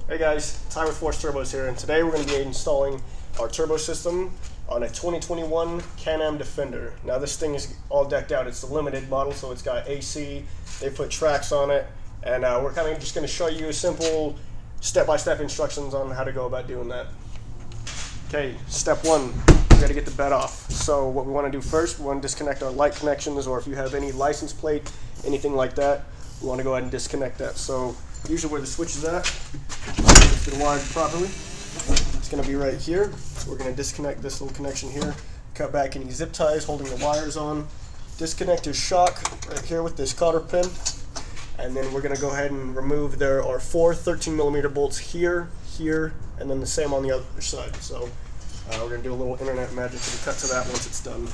Hey guys, Ty with Force Turbos here, and today we're going to be installing our turbo system on a 2021 Can-Am Defender. Now this thing is all decked out. It's the limited model, so it's got AC, they put tracks on it, and we're kind of just going to show you a simple step-by-step instructions on how to go about doing that. Okay, step one, we got to get the bed off. So what we want to do first, we want to disconnect our light connections, or if you have any license plate, anything like that, we want to go ahead and disconnect that. So usually where the switch is at, if it's wired properly, it's going to be right here. So we're going to disconnect this little connection here, cut back any zip ties holding the wires on, disconnect your shock right here with this cotter pin, and then we're going to go ahead and remove. There are four 13mm bolts here, here, and then the same on the other side. So we're going to do a little internet magic to cut to that once it's done.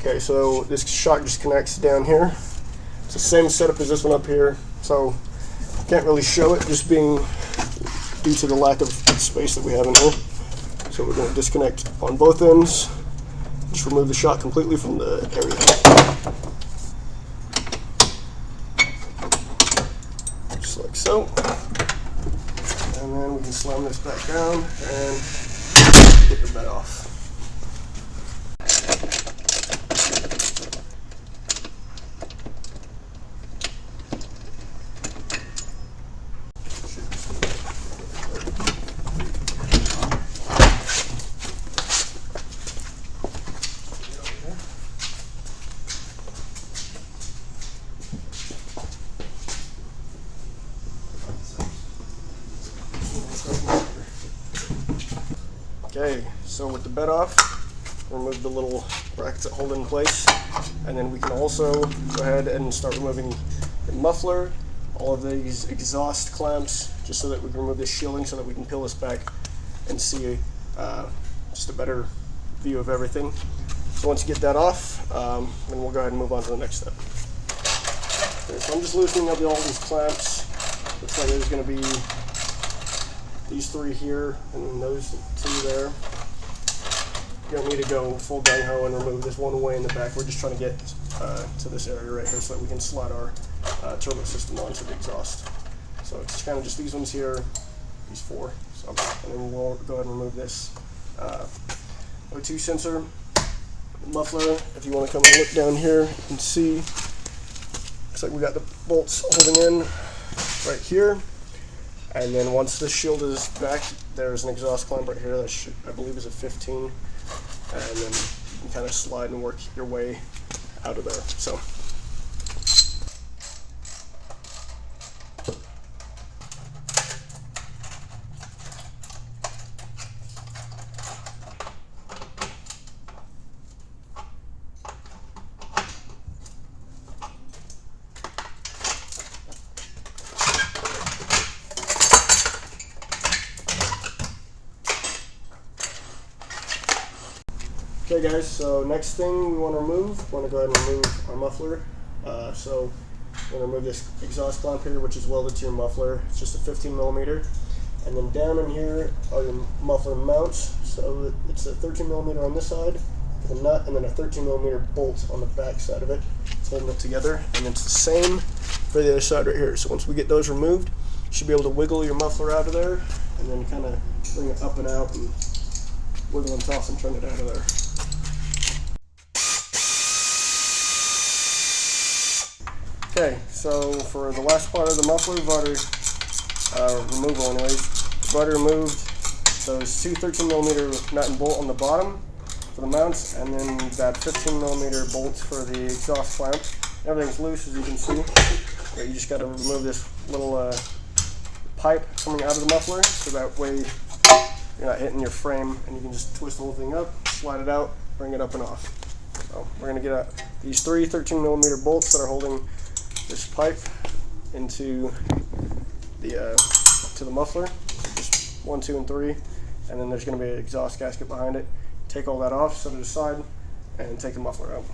Okay, so this shock just connects down here. It's the same setup as this one up here, so can't really show it just being due to the lack of space that we have in here. So we're going to disconnect on both ends, just remove the shock completely from the area. Just like so. And then we can slam this back down and get the bed off. Okay, so with the bed off, remove the little brackets that hold it in place, and then we can also go ahead and start removing the muffler, all of these exhaust clamps, just so that we can remove this shielding so that we can peel this back and see just a better view of everything. So once you get that off, then we'll go ahead and move on to the next step. Okay, so I'm just loosening up all these clamps. Looks like there's going to be these three here and then those two there. You don't need to go full gung-ho and remove this one away in the back. We're just trying to get to this area right here so that we can slide our turbo system onto the exhaust. So it's kind of just these ones here, these four. So, and then we'll go ahead and remove this O2 sensor, muffler. If you want to come and look down here and see, looks like we got the bolts holding in right here. And then once the shield is back, there's an exhaust clamp right here that I believe is a 15. And then you can kind of slide and work your way out of there. So. Okay guys, so next thing we want to remove, we want to go ahead and remove our muffler. So we're going to remove this exhaust clamp here, which is welded to your muffler. It's just a 15mm. And then down in here are your muffler mounts. So it's a 13mm on this side with a nut, and then a 13mm bolt on the back side of it. It's holding it together, and it's the same for the other side right here. So once we get those removed, you should be able to wiggle your muffler out of there, and then kind of bring it up and out and wiggle and toss and turn it out of there. Okay, so for the last part of the muffler, we've already removal anyways, we've already removed those two 13mm nut and bolt on the bottom for the mounts, and then that 15mm bolt for the exhaust clamp. Everything's loose, as you can see. You just got to remove this little pipe coming out of the muffler, so that way you're not hitting your frame, and you can just twist the whole thing up, slide it out, bring it up and off. So we're going to get these three 13mm bolts that are holding this pipe into the to the muffler. So just 1, 2, and 3, and then there's going to be an exhaust gasket behind it. Take all that off, set it aside, and take the muffler out.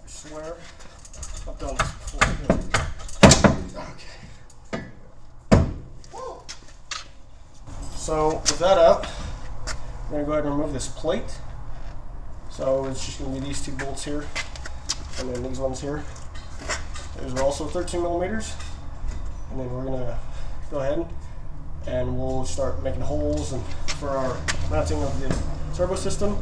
I swear I've done this before. Okay. So with that out, we're going to go ahead and remove this plate. So it's just going to be these two bolts here, and then these ones here. Those are also 13mm. And then we're going to go ahead and we'll start making holes and for our mounting of the turbo system.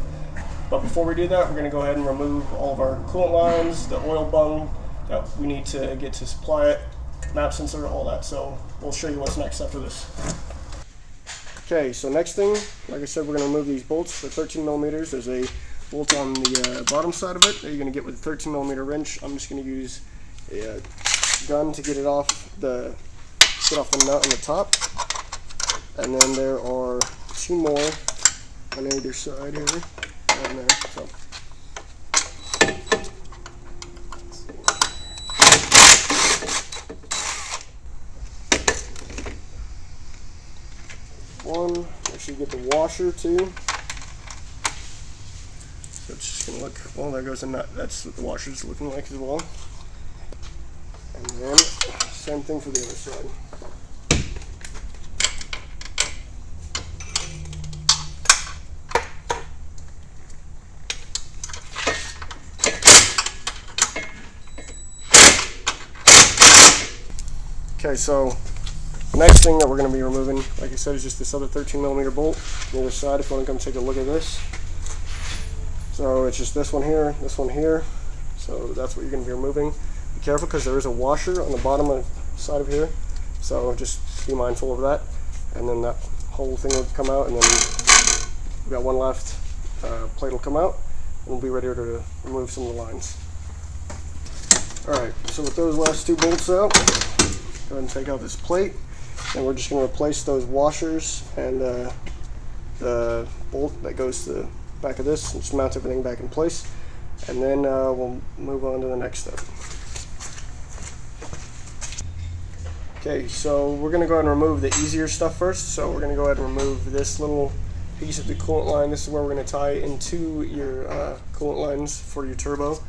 But before we do that, we're going to go ahead and remove all of our coolant lines, the oil bung that we need to get to supply it, map sensor, all that. So we'll show you what's next after this. Okay, so next thing, like I said, we're going to remove these bolts. They're 13mm. There's a bolt on the bottom side of it that you're going to get with a 13mm wrench. I'm just going to use a gun to get off the nut on the top. And then there are 2 more on either side here and there. So. One, make sure you get the washer too. So it's just going to look, well, there goes the nut. That's what the washer's looking like as well. And then, same thing for the other side. Okay, so next thing that we're going to be removing, like I said, is just this other 13mm bolt on the other side. If you want to come take a look at this. So it's just this one here, so that's what you're going to be removing. Be careful because there is a washer on the bottom of the side of here, so just be mindful of that. And then that whole thing will come out, and then we've got one left. Plate will come out, and we'll be ready to remove some of the lines. Alright, so with those last 2 bolts out, go ahead and take out this plate, and we're just going to replace those washers and the bolt that goes to the back of this, and just mount everything back in place, and then we'll move on to the next step. Okay, so we're going to go ahead and remove the easier stuff first. So we're going to go ahead and remove this little piece of the coolant line. This is where we're going to tie into your coolant lines for your turbo. So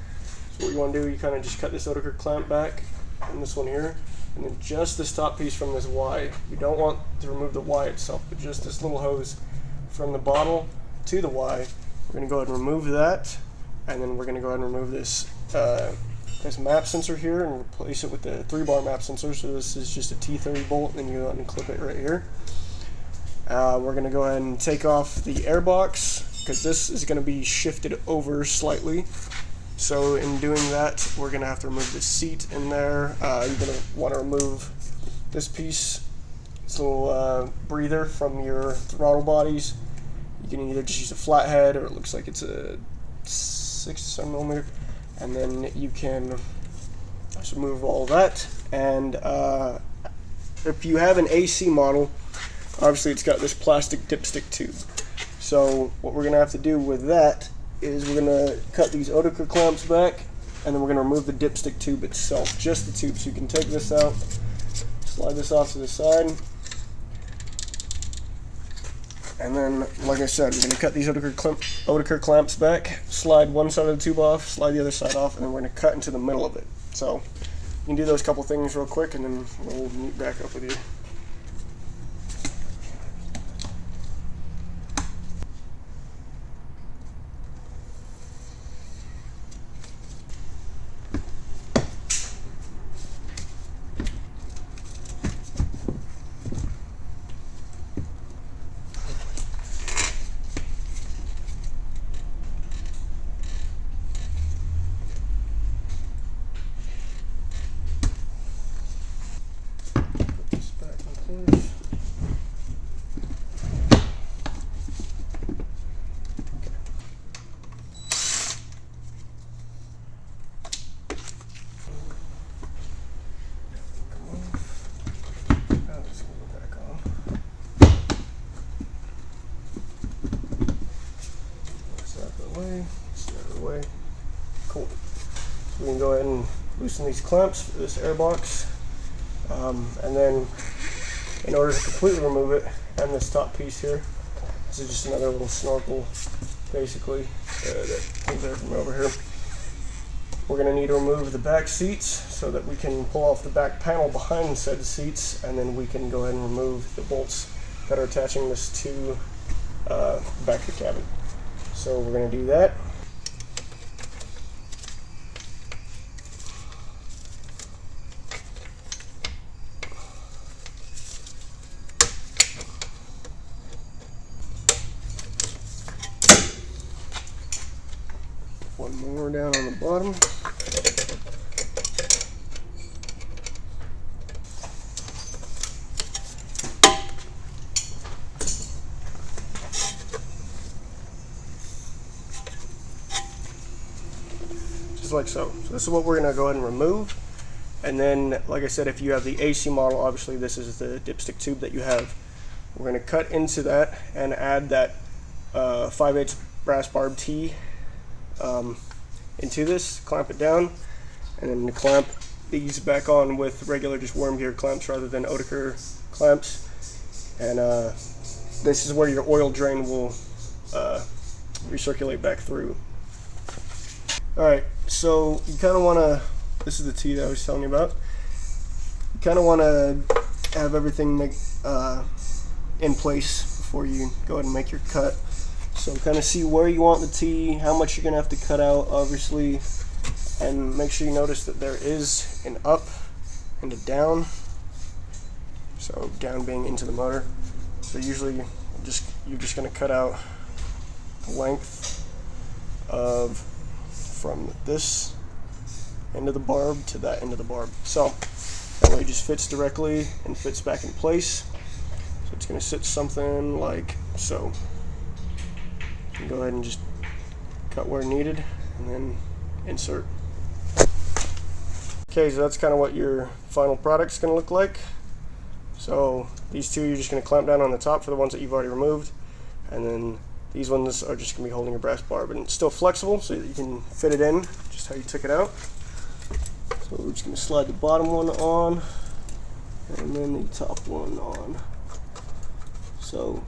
what you want to do, you kind of just cut this outer clamp back, and this one here, and then just this top piece from this Y. You don't want to remove the Y itself, but just this little hose from the bottle to the Y. We're going to go ahead and remove that, and then we're going to go ahead and remove this this map sensor here and replace it with the 3-bar map sensor. So this is just a T30 bolt, and you unclip it right here. We're going to go ahead and take off the air box because this is going to be shifted over slightly. So in doing that, we're going to have to remove the seat in there. You're going to want to remove this piece, this little breather from your throttle bodies. You can either just use a flathead, or it looks like it's a 6 to 7mm, and then you can just remove all of that. And if you have an AC model, obviously it's got this plastic dipstick tube. So what we're going to have to do with that is we're going to cut these Oetiker clamps back, and then we're going to remove the dipstick tube itself, just the tube. So you can take this out, slide this off to the side. And then, like I said, we're going to cut these Oetiker clamps back, slide one side of the tube off, slide the other side off, and then we're going to cut into the middle of it. So you can do those couple things real quick, and then we'll meet back up with you. Put this back Cool. So we can go ahead and loosen these clamps for this air box. And then in order to completely remove it, and this top piece here, this is just another little snorkel basically that comes out from over here. We're going to need to remove the back seats so that we can pull off the back panel behind said seats, and then we can go ahead and remove the bolts that are attaching this to the back of the cabin. So we're going to do that. One more down on the bottom. Just like so. So this is what we're going to go ahead and remove. And then, like I said, if you have the AC model, obviously this is the dipstick tube that you have. We're going to cut into that and add that 5/8 brass barb T into this, clamp it down, and then clamp these back on with regular just worm gear clamps rather than Oetiker clamps. And this is where your oil drain will recirculate back through. Alright, so you kind of want to, this is the T that I was telling you about, you kind of want to have everything in place before you go ahead and make your cut. So kind of see where you want the T, how much you're going to have to cut out, obviously, and make sure you notice that there is an up and a down. So down being into the motor. So usually you're just going to cut out the length of from this end of the barb to that end of the barb. So that way it just fits directly and fits back in place. So it's going to sit something like so. Go ahead and just cut where needed and then insert. Okay, so that's kind of what your final product's going to look like. So these two you're just going to clamp down on the top for the ones that you've already removed, and then these ones are just going to be holding a brass barb, and it's still flexible so that you can fit it in just how you took it out. So we're just going to slide the bottom one on and then the top one on. So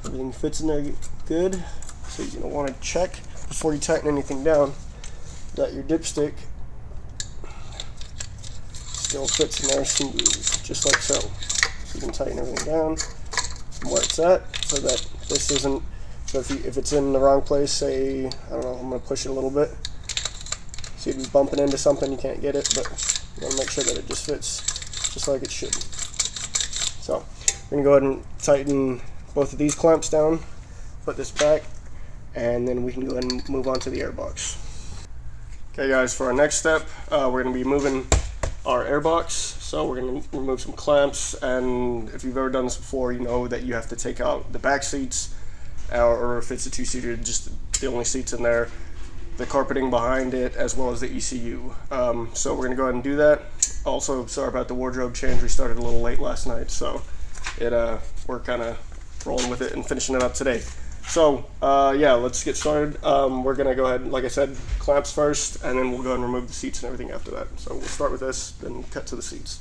everything fits in there good. So you're going to want to check before you tighten anything down that your dipstick still fits in there smooth, just like so. So you can tighten everything down from where it's at so that this isn't, so if it's in the wrong place, say, I don't know, I'm going to push it a little bit. So you'd be bumping into something, you can't get it, but you want to make sure that it just fits just like it should. So we're going to go ahead and tighten both of these clamps down, put this back, and then we can go ahead and move on to the airbox. Okay guys, for our next step, we're going to be moving our airbox. So we're going to remove some clamps, and if you've ever done this before, you know that you have to take out the back seats, or if it's a two-seater, just the only seats in there, the carpeting behind it, as well as the ECU. So we're going to go ahead and do that. Also, sorry about the wardrobe change, we started a little late last night, so we're kind of rolling with it and finishing it up today. So yeah, let's get started. We're gonna go ahead, like I said, clamps first, and then we'll go ahead and remove the seats and everything after that. So we'll start with this, then cut to the seats.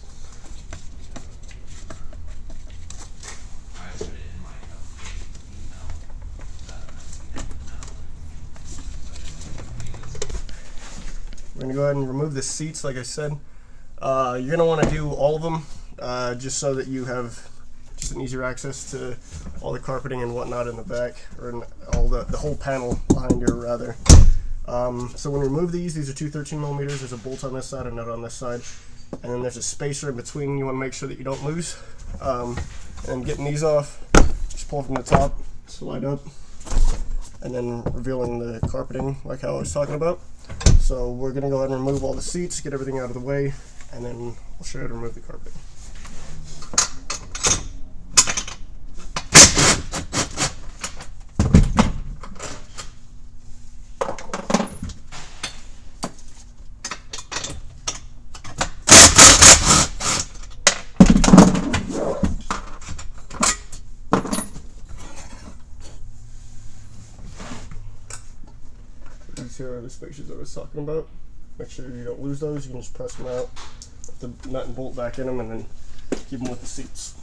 We're gonna go ahead and remove the seats, like I said. You're gonna want to do all of them, just so that you have just an easier access to all the carpeting and whatnot in the back, or in all the whole panel behind you, rather. So when we remove these are two 13mm. There's a bolt on this side, a nut on this side, and then there's a spacer in between. You want to make sure that you don't lose. And getting these off, just pull from the top, slide up, and then revealing the carpeting like how I was talking about. So we're going to go ahead and remove all the seats, get everything out of the way, and then we'll show you how to remove the carpeting. These here are the spacers I was talking about. Make sure you don't lose those. You can just press them out, put the nut and bolt back in them, and then keep them with the seats.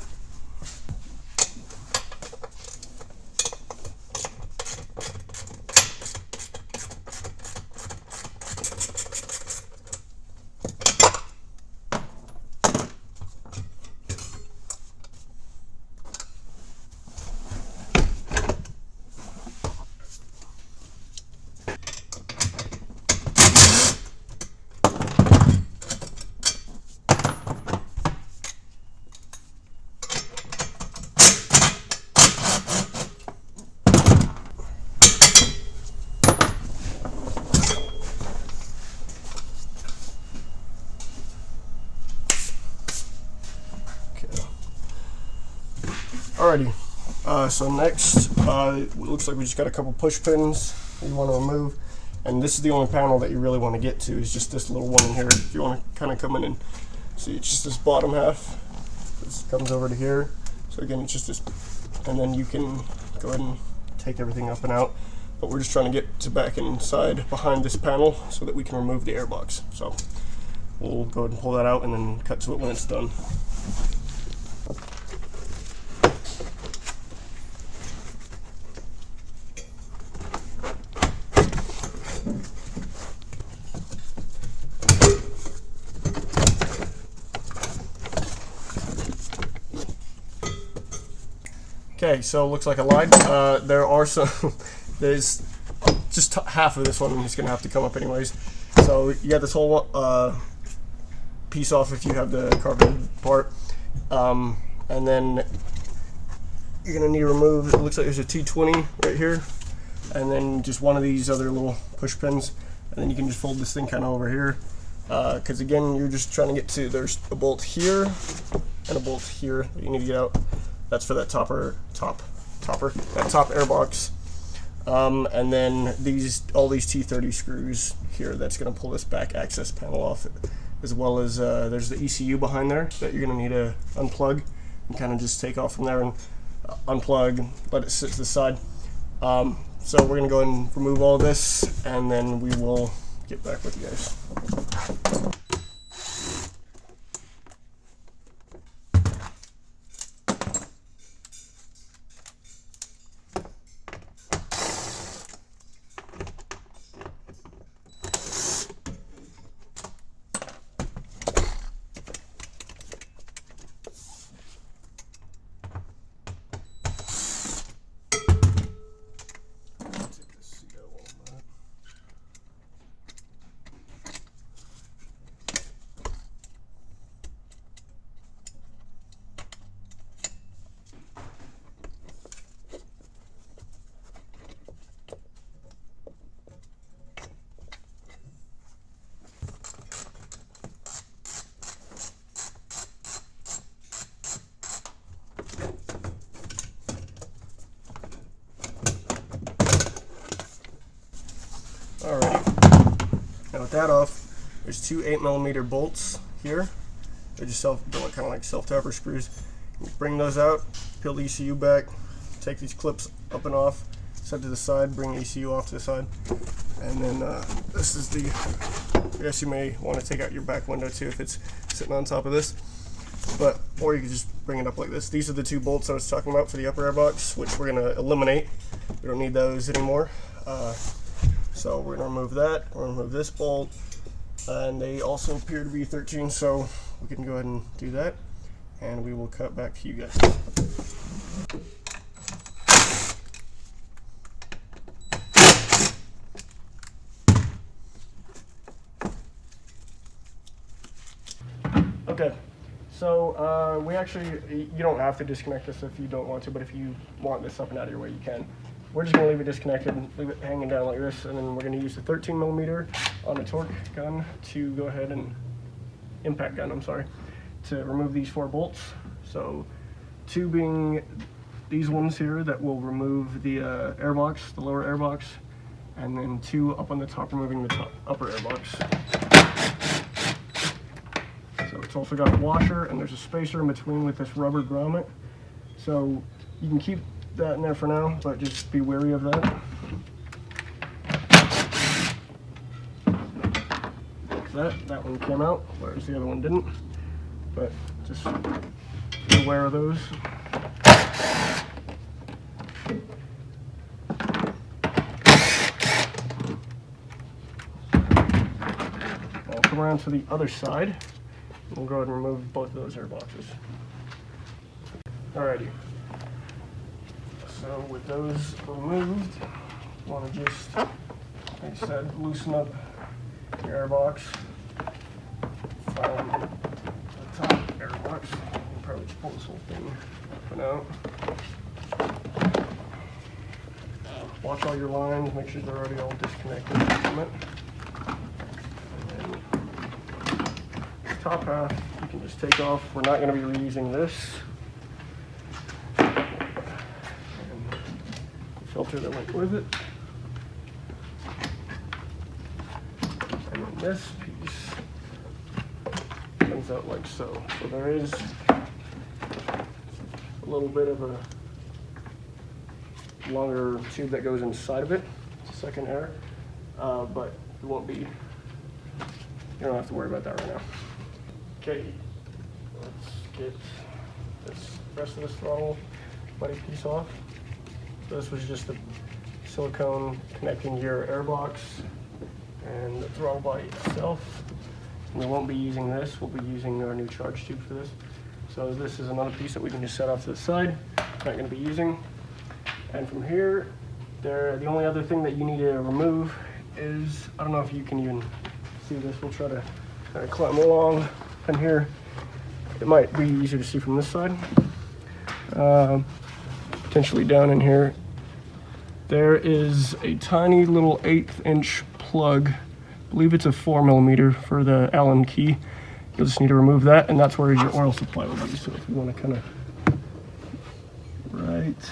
Alrighty, so next, it looks like we just got a couple push pins you want to remove, and this is the only panel that you really want to get to, is just this little one in here. If you want to kind of come in and see, it's just this bottom half. This comes over to here, so again, it's just this, and then you can go ahead and take everything up and out, but we're just trying to get to back inside behind this panel so that we can remove the airbox. So we'll go ahead and pull that out and then cut to it when it's done. Okay, so it looks like I lied. There are some, there's just half of this one is going to have to come up anyways. So you got this whole piece off if you have the carbon part. And then you're going to need to remove, it looks like there's a T20 right here. And then just one of these other little push pins. And then you can just fold this thing kind of over here. Because again, you're just trying to get to, there's a bolt here and a bolt here that you need to get out. That's for that top airbox. And then all these T30 screws here, that's going to pull this back access panel off, as well as there's the ECU behind there that you're going to need to unplug and kind of just take off from there and unplug, let it sit to the side. So we're going to go ahead and remove all this, and then we will get back with you guys. Alrighty, now with that off, there's two 8mm bolts here. They're just kind of like self-tapper screws. You bring those out, peel the ECU back, take these clips up and off, set to the side, bring the ECU off to the side, and then this is the, I guess you may want to take out your back window too if it's sitting on top of this, or you can just bring it up like this. These are the two bolts I was talking about for the upper airbox, which we're going to eliminate. We don't need those anymore. So we're going to remove that, we're going to remove this bolt, and they also appear to be 13, so we can go ahead and do that, and we will cut back to you guys. Okay, so you don't have to disconnect this if you don't want to, but if you want this up and out of your way, you can. We're just going to leave it disconnected and leave it hanging down like this, and then we're going to use the 13mm on a torque gun to go ahead and, impact gun, I'm sorry, to remove these 4 bolts. So 2 being these ones here that will remove the airbox, the lower airbox, and then 2 up on the top removing the upper airbox. So it's also got a washer, and there's a spacer in between with this rubber grommet. So you can keep that in there for now, but just be wary of that. that one came out, whereas the other one didn't. But just be aware of those. I'll come around to the other side. We'll go ahead and remove both of those air boxes. Alrighty. So with those removed, you want to just, like I said, loosen up your air box from the top air box. You can probably just pull this whole thing up and out. Watch all your lines, make sure they're already all disconnected from it. And then the top half you can just take off. We're not going to be reusing this. And the filter that went with it. And then this piece comes out like so. So there is a little bit of a longer tube that goes inside of it. It's a second air, but it won't be, you don't have to worry about that right now. Okay, let's get this rest of this throttle buddy piece off. So this was just the silicone connecting your air box and the throttle body itself. And we won't be using this, we'll be using our new charge tube for this. So this is another piece that we can just set off to the side, not going to be using. And from here, the only other thing that you need to remove is, I don't know if you can even see this, we'll try to kind of climb along in here. It might be easier to see from this side. Potentially down in here, there is a tiny little 1/8 inch plug. I believe it's a 4mm for the Allen key. You'll just need to remove that, and that's where your oil supply will be. So if you want to kind of, right.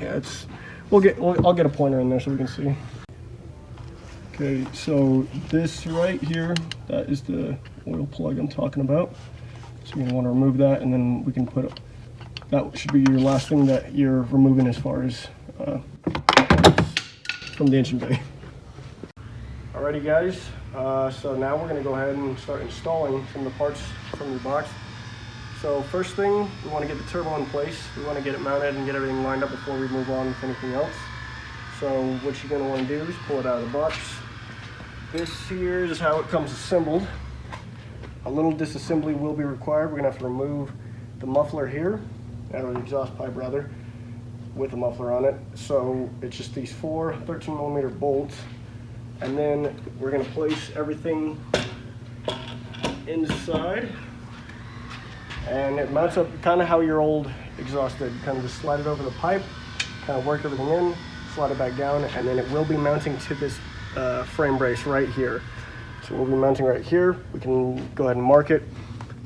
Yeah, I'll get a pointer in there so we can see. Okay, so this right here, that is the oil plug I'm talking about. So you're gonna want to remove that, and then we can put that should be your last thing that you're removing as far as from the engine bay. Alrighty guys, so now we're gonna go ahead and start installing some of the parts from your box. So first thing, we want to get the turbo in place. We want to get it mounted and get everything lined up before we move on with anything else. So what you're going to want to do is pull it out of the box. This here is how it comes assembled. A little disassembly will be required. We're going to have to remove the muffler here, or the exhaust pipe rather, with the muffler on it. So it's just these 4 13mm bolts. And then we're going to place everything inside. And it mounts up kind of how your old exhaust did. Kind of just slide it over the pipe, kind of work everything in, slide it back down, and then it will be mounting to this frame brace right here. So we'll be mounting right here. We can go ahead and mark it.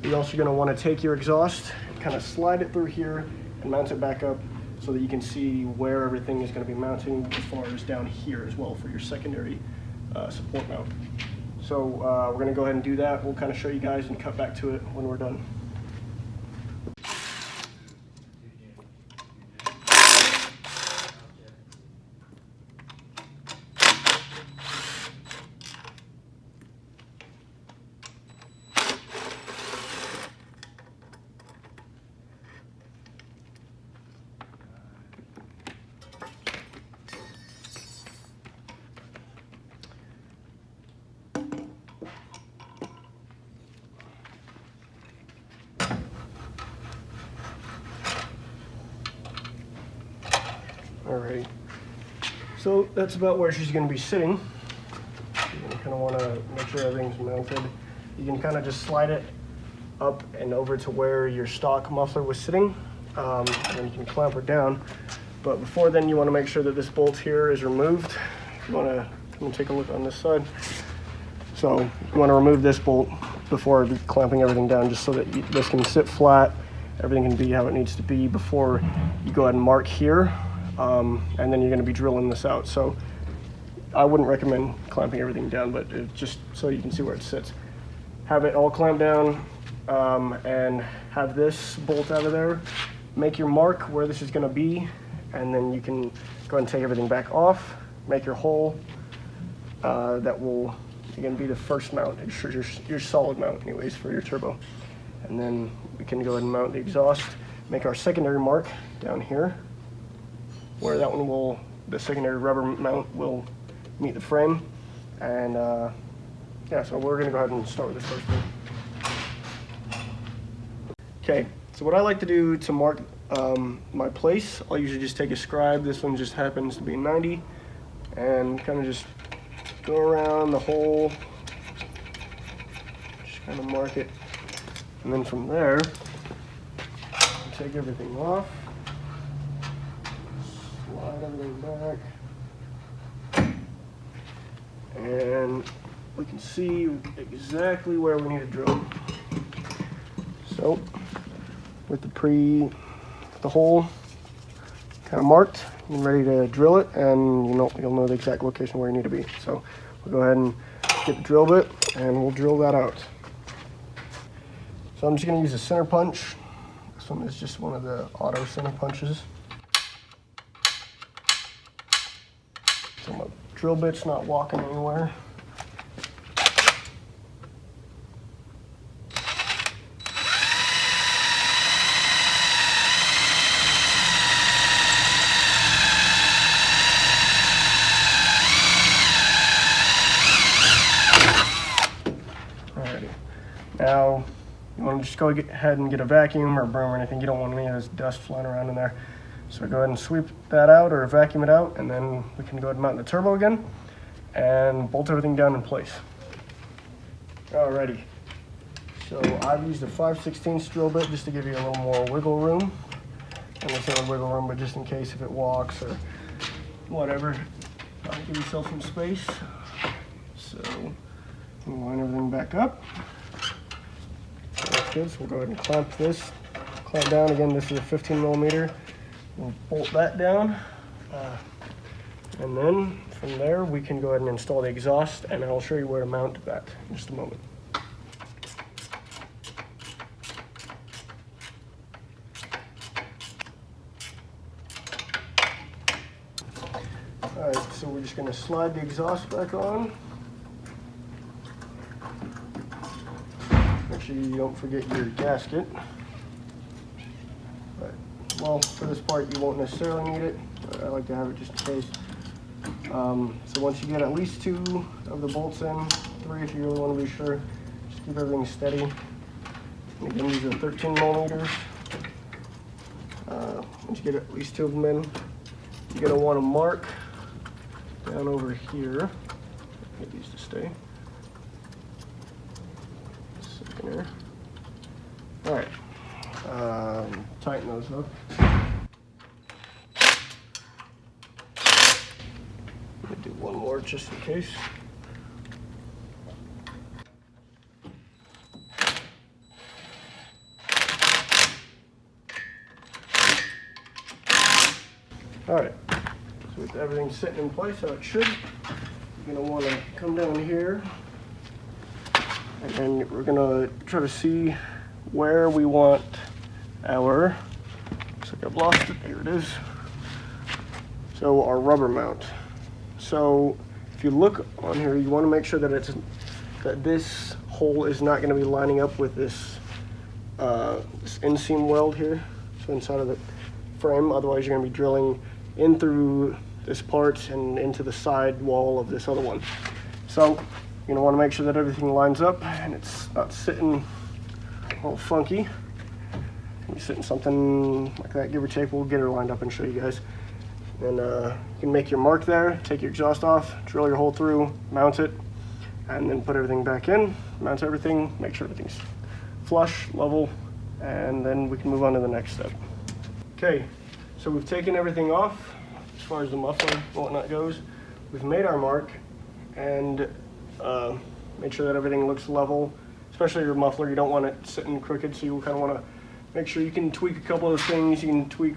You're also going to want to take your exhaust, kind of slide it through here, and mount it back up so that you can see where everything is going to be mounting as far as down here as well for your secondary support mount. So we're going to go ahead and do that. We'll kind of show you guys and cut back to it when we're done. Alright, so that's about where she's going to be sitting. You kind of want to make sure everything's mounted. You can kind of just slide it up and over to where your stock muffler was sitting, and then you can clamp her down. But before then, you want to make sure that this bolt here is removed. You want to come and take a look on this side. So you want to remove this bolt before clamping everything down, just so that this can sit flat, everything can be how it needs to be before you go ahead and mark here. And then you're going to be drilling this out. So I wouldn't recommend clamping everything down, but just so you can see where it sits. Have it all clamped down, and have this bolt out of there. Make your mark where this is going to be, and then you can go ahead and take everything back off, make your hole, that will, again, be the first mount. It's your solid mount anyways for your turbo. And then we can go ahead and mount the exhaust, make our secondary mark down here, where that one will, the secondary rubber mount will meet the frame. And yeah, so we're gonna go ahead and start with this first one. Okay, so what I like to do to mark my place, I'll usually just take a scribe. This one just happens to be 90, and kind of just go around the hole, just kind of mark it. And then from there, take everything off, slide everything back, and we can see exactly where we need to drill. So, with the hole kind of marked and ready to drill it, and you'll know the exact location where you need to be. So, we'll go ahead and get the drill bit, and we'll drill that out. So I'm just going to use a center punch. This one is just one of the auto center punches. So my drill bit's not walking anywhere. Alrighty. Now, you want to just go ahead and get a vacuum or broom or anything. You don't want any of this dust flying around in there. So go ahead and sweep that out or vacuum it out, and then we can go ahead and mount the turbo again and bolt everything down in place. Alrighty. So I've used a 5/16 drill bit just to give you a little more wiggle room. And I say wiggle room, but just in case if it walks or whatever, give yourself some space. So we'll line everything back up. That's good, so we'll go ahead and clamp down. Again, this is a 15 millimeter. We'll bolt that down. And then from there, we can go ahead and install the exhaust, and I'll show you where to mount that in just a moment. All right, so we're just gonna slide the exhaust back on. Make sure you don't forget your gasket. But, well, for this part, you won't necessarily need it, but I like to have it just in case. So once you get at least 2 of the bolts in, 3 if you really want to be sure, just keep everything steady. And again, these are 13 millimeters. Once you get at least 2 of them in, you're going to want to mark down over here. Get these to stay. Here. All right, tighten those up. Let me do one more just in case. All right, so with everything sitting in place how it should, you're gonna want to come down here. And we're gonna try to see where we want our, looks like I've lost it, here it is. So our rubber mount. So if you look on here, you wanna make sure that this hole is not gonna be lining up with this, this inseam weld here. So inside of the frame, otherwise you're gonna be drilling in through this part and into the side wall of this other one. So you're gonna wanna make sure that everything lines up and it's not sitting all funky. You're sitting something like that, give or take. We'll get her lined up and show you guys. And you can make your mark there, take your exhaust off, drill your hole through, mount it, and then put everything back in, mount everything, make sure everything's flush, level, and then we can move on to the next step. Okay, so we've taken everything off as far as the muffler and whatnot goes. We've made our mark and make sure that everything looks level, especially your muffler. You don't want it sitting crooked, so you kind of want to make sure you can tweak a couple of things. You can tweak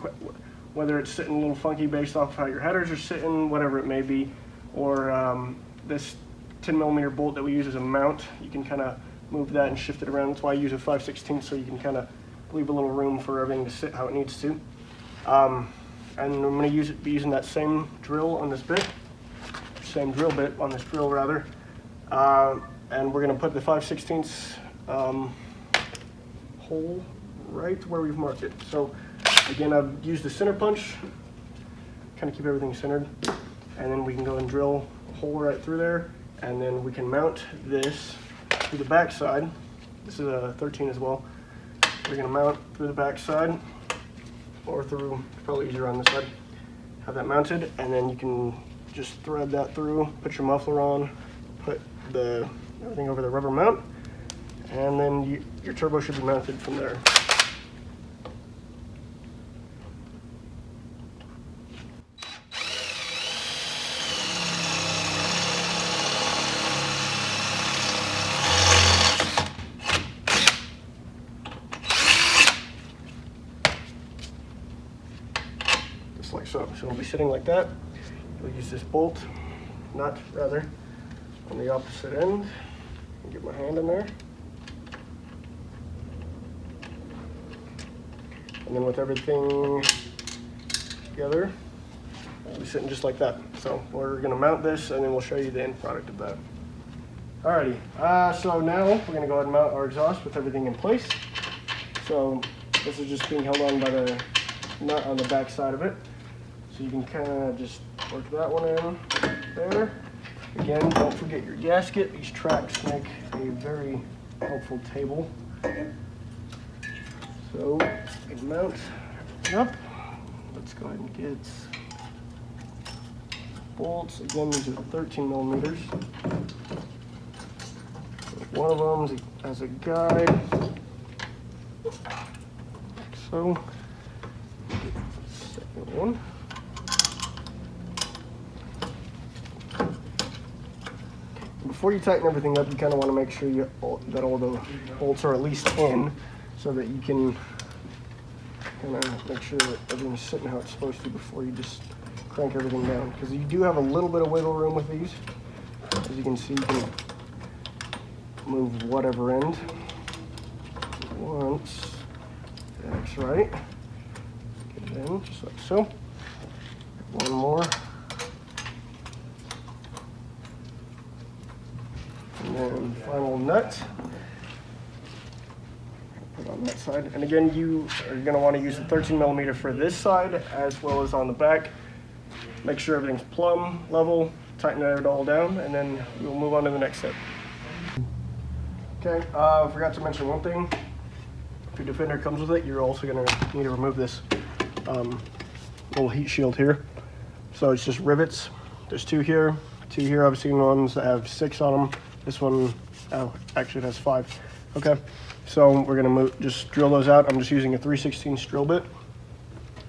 whether it's sitting a little funky based off how your headers are sitting, whatever it may be, or this 10 millimeter bolt that we use as a mount, you can kind of move that and shift it around. That's why I use a 5/16, so you can kind of leave a little room for everything to sit how it needs to. And I'm going to be using that same drill on this bit. same drill bit, on this drill rather. And we're going to put the 5/16 hole right where we've marked it. So again, I've used the center punch, kind of keep everything centered, and then we can go and drill a hole right through there, and then we can mount this through the back side. This is a 13 as well. We're going to mount through the back side, or through, probably easier on this side. Have that mounted, and then you can just thread that through, put your muffler on, put everything over the rubber mount, and then your turbo should be mounted from there. Just like so. So it'll be sitting like that. You'll use this nut rather, on the opposite end. Get my hand in there. And then with everything together, it'll be sitting just like that. So we're gonna mount this, and then we'll show you the end product of that. Alrighty, so now we're gonna go ahead and mount our exhaust with everything in place. So this is just being held on by the nut on the back side of it. So you can kind of just work that one in there. Again, don't forget your gasket. These tracks make a very helpful table. So we mount it up. Let's go ahead and get bolts. Again, these are 13 millimeters. One of them as a guide. Like so. Second one. Before you tighten everything up, you kind of want to make sure that all the bolts are at least in, so that you can kind of make sure that everything's sitting how it's supposed to before you just crank everything down. Because you do have a little bit of wiggle room with these. As you can see, you can move whatever end once that's right. Get it in, just like so. One more. And then final nut. Put on that side. And again, you are going to want to use the 13 millimeter for this side as well as on the back. Make sure everything's plumb level, tighten it all down, and then we'll move on to the next step. Okay, I forgot to mention one thing. If your Defender comes with it, you're also going to need to remove this little heat shield here. So it's just rivets. There's two here. I've seen ones that have 6 on them. This one, actually it has 5. Okay, so we're gonna just drill those out. I'm just using a 3/16 drill bit,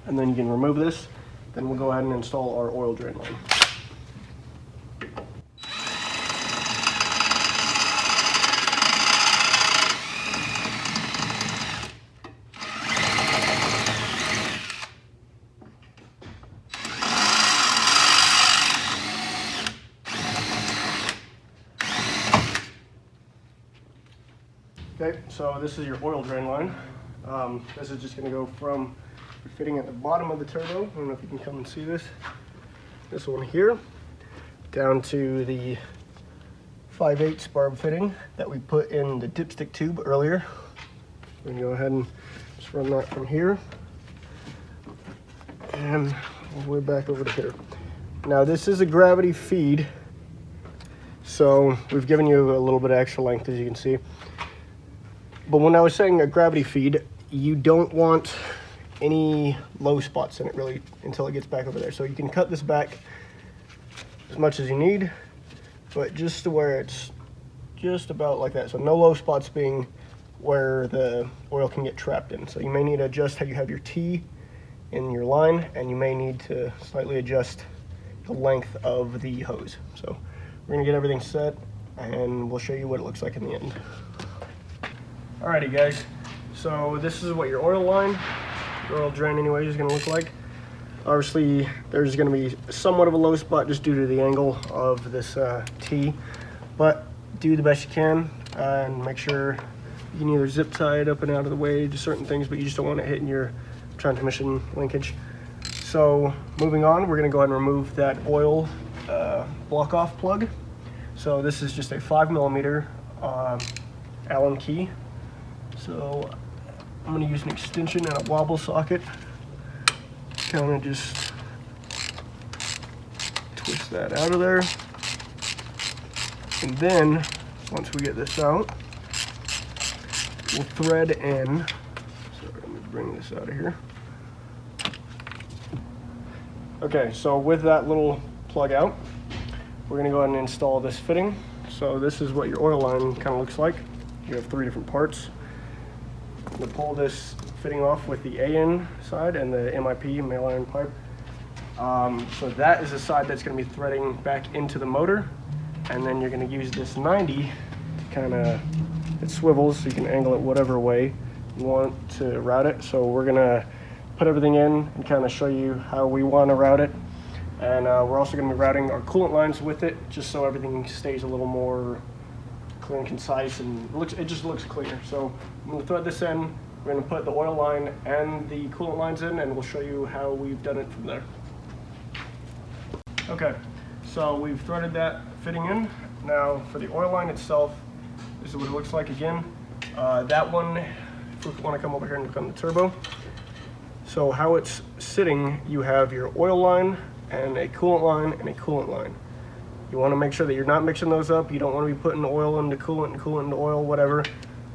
and then you can remove this. Then we'll go ahead and install our oil drain line. Okay, so this is your oil drain line. This is just going to go from fitting at the bottom of the turbo. I don't know if you can come and see this. This one here, down to the 5/8 barb fitting that we put in the dipstick tube earlier. We can go ahead and just run that from here and all the way back over to here. Now this is a gravity feed, so we've given you a little bit of extra length, as you can see. But when I was saying a gravity feed, you don't want any low spots in it really until it gets back over there. So you can cut this back as much as you need, but just to where it's just about like that. So no low spots being where the oil can get trapped in. So you may need to adjust how you have your T in your line, and you may need to slightly adjust the length of the hose. So we're gonna get everything set, and we'll show you what it looks like in the end. Alrighty guys, so this is what your oil line, your oil drain anyway, is going to look like. Obviously there's going to be somewhat of a low spot just due to the angle of this T, but do the best you can and make sure you can either zip tie it up and out of the way to certain things, but you just don't want it hitting your transmission linkage. So moving on, we're going to go ahead and remove that oil block off plug. So this is just a 5mm Allen key. So I'm going to use an extension and a wobble socket. Kind of just twist that out of there. And then once we get this out, we'll thread in. So let me bring this out of here. Okay, so with that little plug out, we're going to go ahead and install this fitting. So this is what your oil line kind of looks like. You have 3 different parts. I'm going to pull this fitting off with the AN side and the MIP, male iron pipe. So that is the side that's going to be threading back into the motor. And then you're going to use this 90 to kind of, it swivels so you can angle it whatever way you want to route it. So we're going to put everything in and kind of show you how we want to route it. And we're also going to be routing our coolant lines with it, just so everything stays a little more clear and concise, and it just looks cleaner. So I'm going to thread this in. We're going to put the oil line and the coolant lines in, and we'll show you how we've done it from there. Okay, so we've threaded that fitting in. Now for the oil line itself, this is what it looks like again. That one, if we want to come over here and look on the turbo. So how it's sitting, you have your oil line and a coolant line and a coolant line. You want to make sure that you're not mixing those up. You don't want to be putting oil into coolant and coolant into oil, whatever.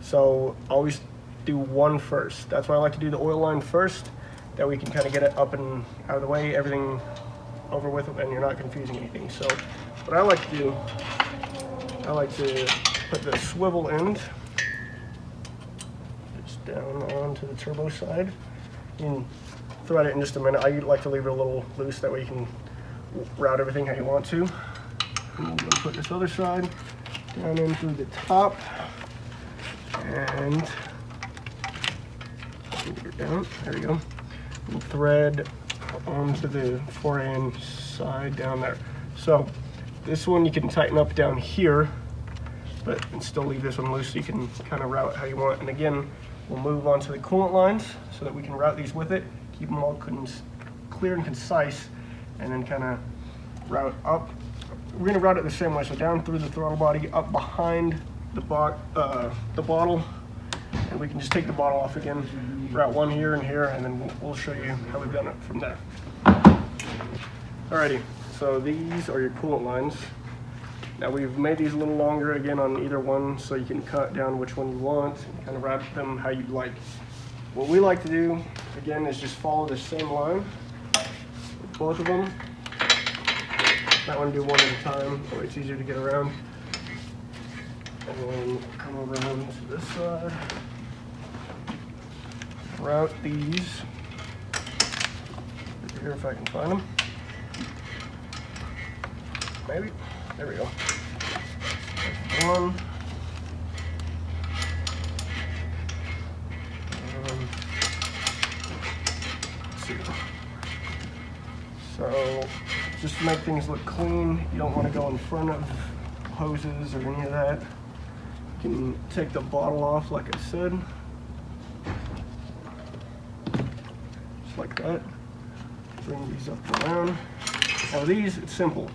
So always do one first. That's why I like to do the oil line first. That we can kind of get it up and out of the way, everything over with, and you're not confusing anything. So what I like to do, I like to put the swivel end just down onto the turbo side. You can thread it in just a minute. I like to leave it a little loose, that way you can route everything how you want to. And I'm going to put this other side down in through the top, and get it down. There we go. And thread onto the 4AN side down there. So this one you can tighten up down here, but and still leave this one loose so you can kind of route how you want. And again, we'll move on to the coolant lines so that we can route these with it, keep them all clear and concise, and then kind of route up. We're going to route it the same way, so down through the throttle body, up behind the bottle, and we can just take the bottle off again, route one here and here, and then we'll show you how we've done it from there. Alrighty, so these are your coolant lines. Now we've made these a little longer again on either one, so you can cut down which one you want and kind of route them how you'd like. What we like to do, again, is just follow the same line with both of them. That one do one at a time, so it's easier to get around. And then come around to this side. Route these. Over here if I can find them. Maybe. There we go. One. Two. So just to make things look clean, you don't want to go in front of hoses or any of that. You can take the bottle off like I said. Just like that. Bring these up around. Now these, it's simple.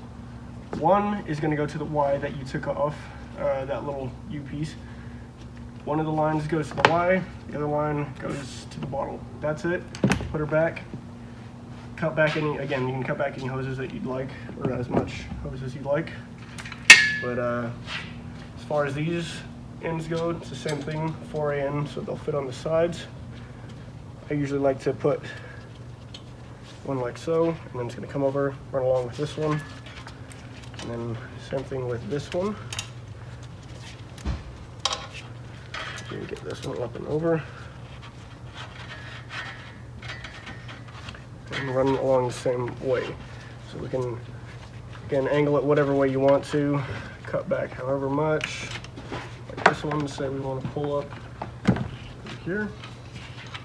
One is going to go to the Y that you took off, that little U piece. One of the lines goes to the Y, the other line goes to the bottle. That's it. Put her back. Cut back any, again, you can cut back any hoses that you'd like, or as much hose as you'd like. But as far as these ends go, it's the same thing, 4AN, so they'll fit on the sides. I usually like to put one like so, and then it's going to come over, run along with this one. And then same thing with this one. You can get this one up and over. And run along the same way. So we can, again, angle it whatever way you want to, cut back however much. Like this one, say we want to pull up here,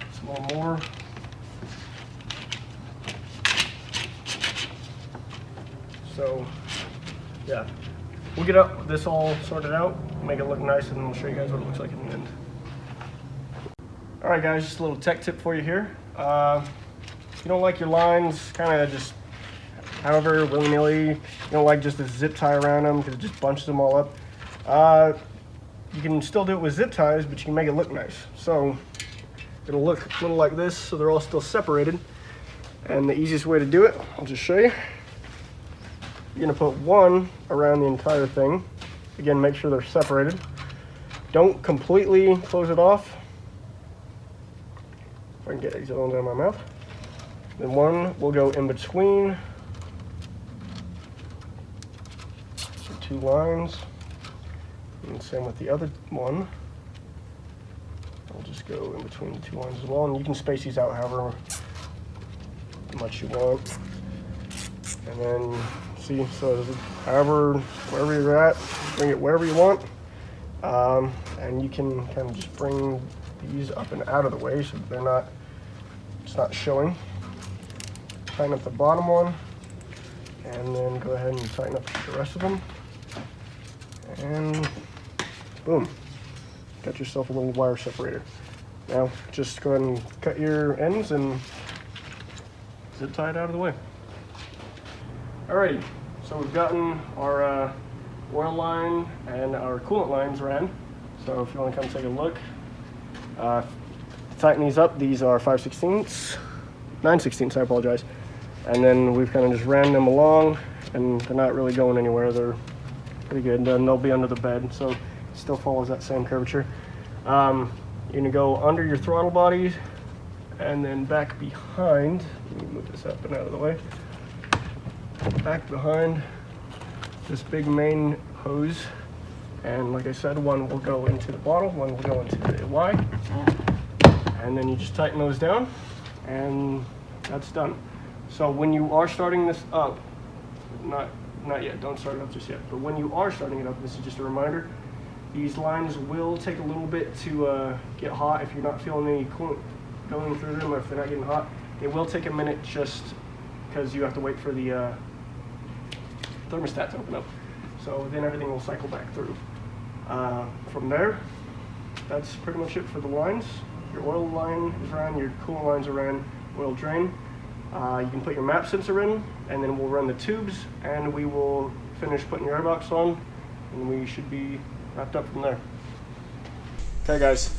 just a little more. So, yeah, we'll get this all sorted out, make it look nice, and then we'll show you guys what it looks like in the end. All right, guys, just a little tech tip for you here. If you don't like your lines kind of just however willy-nilly. You don't like just a zip tie around them because it just bunches them all up. You can still do it with zip ties, but you can make it look nice. So it'll look a little like this, so they're all still separated. And the easiest way to do it, I'll just show you. You're gonna put one around the entire thing. Again, make sure they're separated. Don't completely close it off. If I can get these other ones out of my mouth. Then one will go in between the two lines. And same with the other one. I'll just go in between the two lines as well. And you can space these out however much you want. And then see, so however, wherever you're at, bring it wherever you want. And you can kind of just bring these up and out of the way so that it's not showing. Tighten up the bottom one, and then go ahead and tighten up the rest of them. And boom, got yourself a little wire separator. Now just go ahead and cut your ends and zip tie it out of the way. Alrighty, so we've gotten our oil line and our coolant lines ran. So if you want to come take a look, tighten these up. These are 5/16, 9/16, I apologize. And then we've kind of just ran them along, and they're not really going anywhere. They're pretty good. And then they'll be under the bed, so it still follows that same curvature. You're gonna go under your throttle body, and then back behind. Let me move this up and out of the way. Back behind this big main hose, and like I said, one will go into the bottle, one will go into the Y, and then you just tighten those down, and that's done. So when you are starting this up, not yet, don't start it up just yet, but when you are starting it up, this is just a reminder, these lines will take a little bit to get hot if you're not feeling any coolant going through them, or if they're not getting hot. It will take a minute just because you have to wait for the thermostat to open up. So then everything will cycle back through. From there, that's pretty much it for the lines. Your oil line is ran, your coolant lines are ran, oil drain. You can put your map sensor in, and then we'll run the tubes, and we will finish putting your airbox on, and we should be wrapped up from there. Okay guys,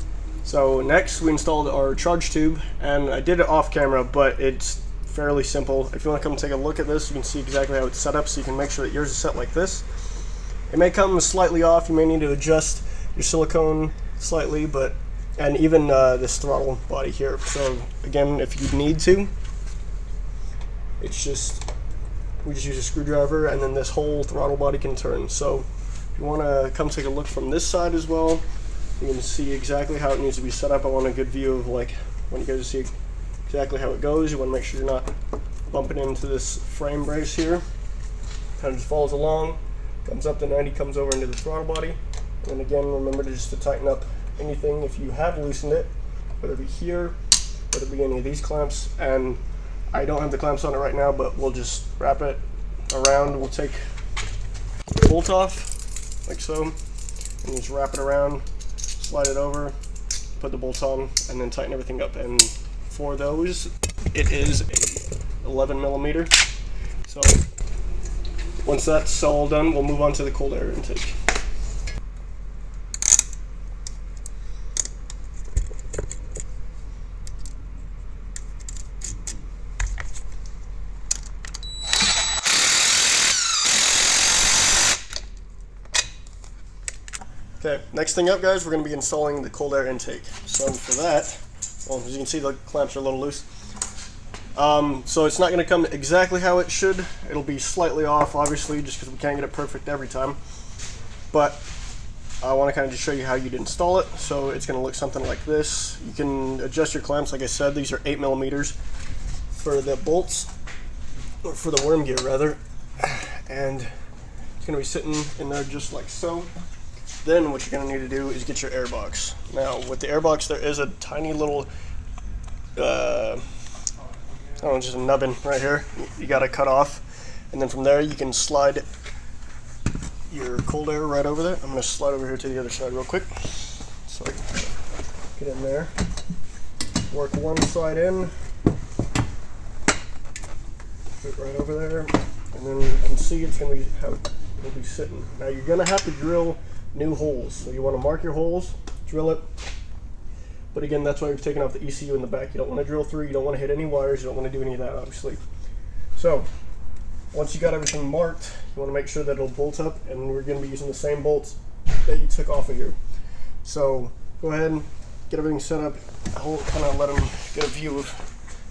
so next we installed our charge tube, and I did it off camera, but it's fairly simple. If you want to come take a look at this, you can see exactly how it's set up, so you can make sure that yours is set like this. It may come slightly off, you may need to adjust your silicone slightly, and even this throttle body here. So again, if you need to, we just use a screwdriver, and then this whole throttle body can turn. So if you want to come take a look from this side as well, you can see exactly how it needs to be set up. I want a good view of like when you guys see exactly how it goes. You want to make sure you're not bumping into this frame brace here. Kind of just follows along, comes up to 90, comes over into the throttle body. And again, remember to tighten up anything if you have loosened it, whether it be here, whether it be any of these clamps. And I don't have the clamps on it right now, but we'll just wrap it around. We'll take the bolt off, like so, and just wrap it around, slide it over, put the bolts on, and then tighten everything up. And for those, it is a 11 millimeter. So once that's all done, we'll move on to the cold air intake. Okay, next thing up guys, we're going to be installing the cold air intake. So for that, well, as you can see, the clamps are a little loose. So it's not going to come exactly how it should. It'll be slightly off, obviously, just because we can't get it perfect every time. But I want to kind of just show you how you'd install it. So it's going to look something like this. You can adjust your clamps, like I said, these are 8 millimeters for the bolts, or for the worm gear rather. And it's going to be sitting in there just like so. Then what you're going to need to do is get your air box. Now with the air box, there is a tiny little just a nubbin right here you got to cut off, and then from there you can slide your cold air right over there. I'm going to slide over here to the other side real quick so I can get in there, work one side in, put it right over there, and then you can see it's going to be how it'll be sitting. Now you're going to have to drill new holes, so you want to mark your holes, drill it. But again, that's why we've taken off the ECU in the back. You don't want to drill through, you don't want to hit any wires, you don't want to do any of that, obviously. So once you got everything marked, you want to make sure that it'll bolt up, and we're going to be using the same bolts that you took off of here. So go ahead and get everything set up. I'll kind of let them get a view of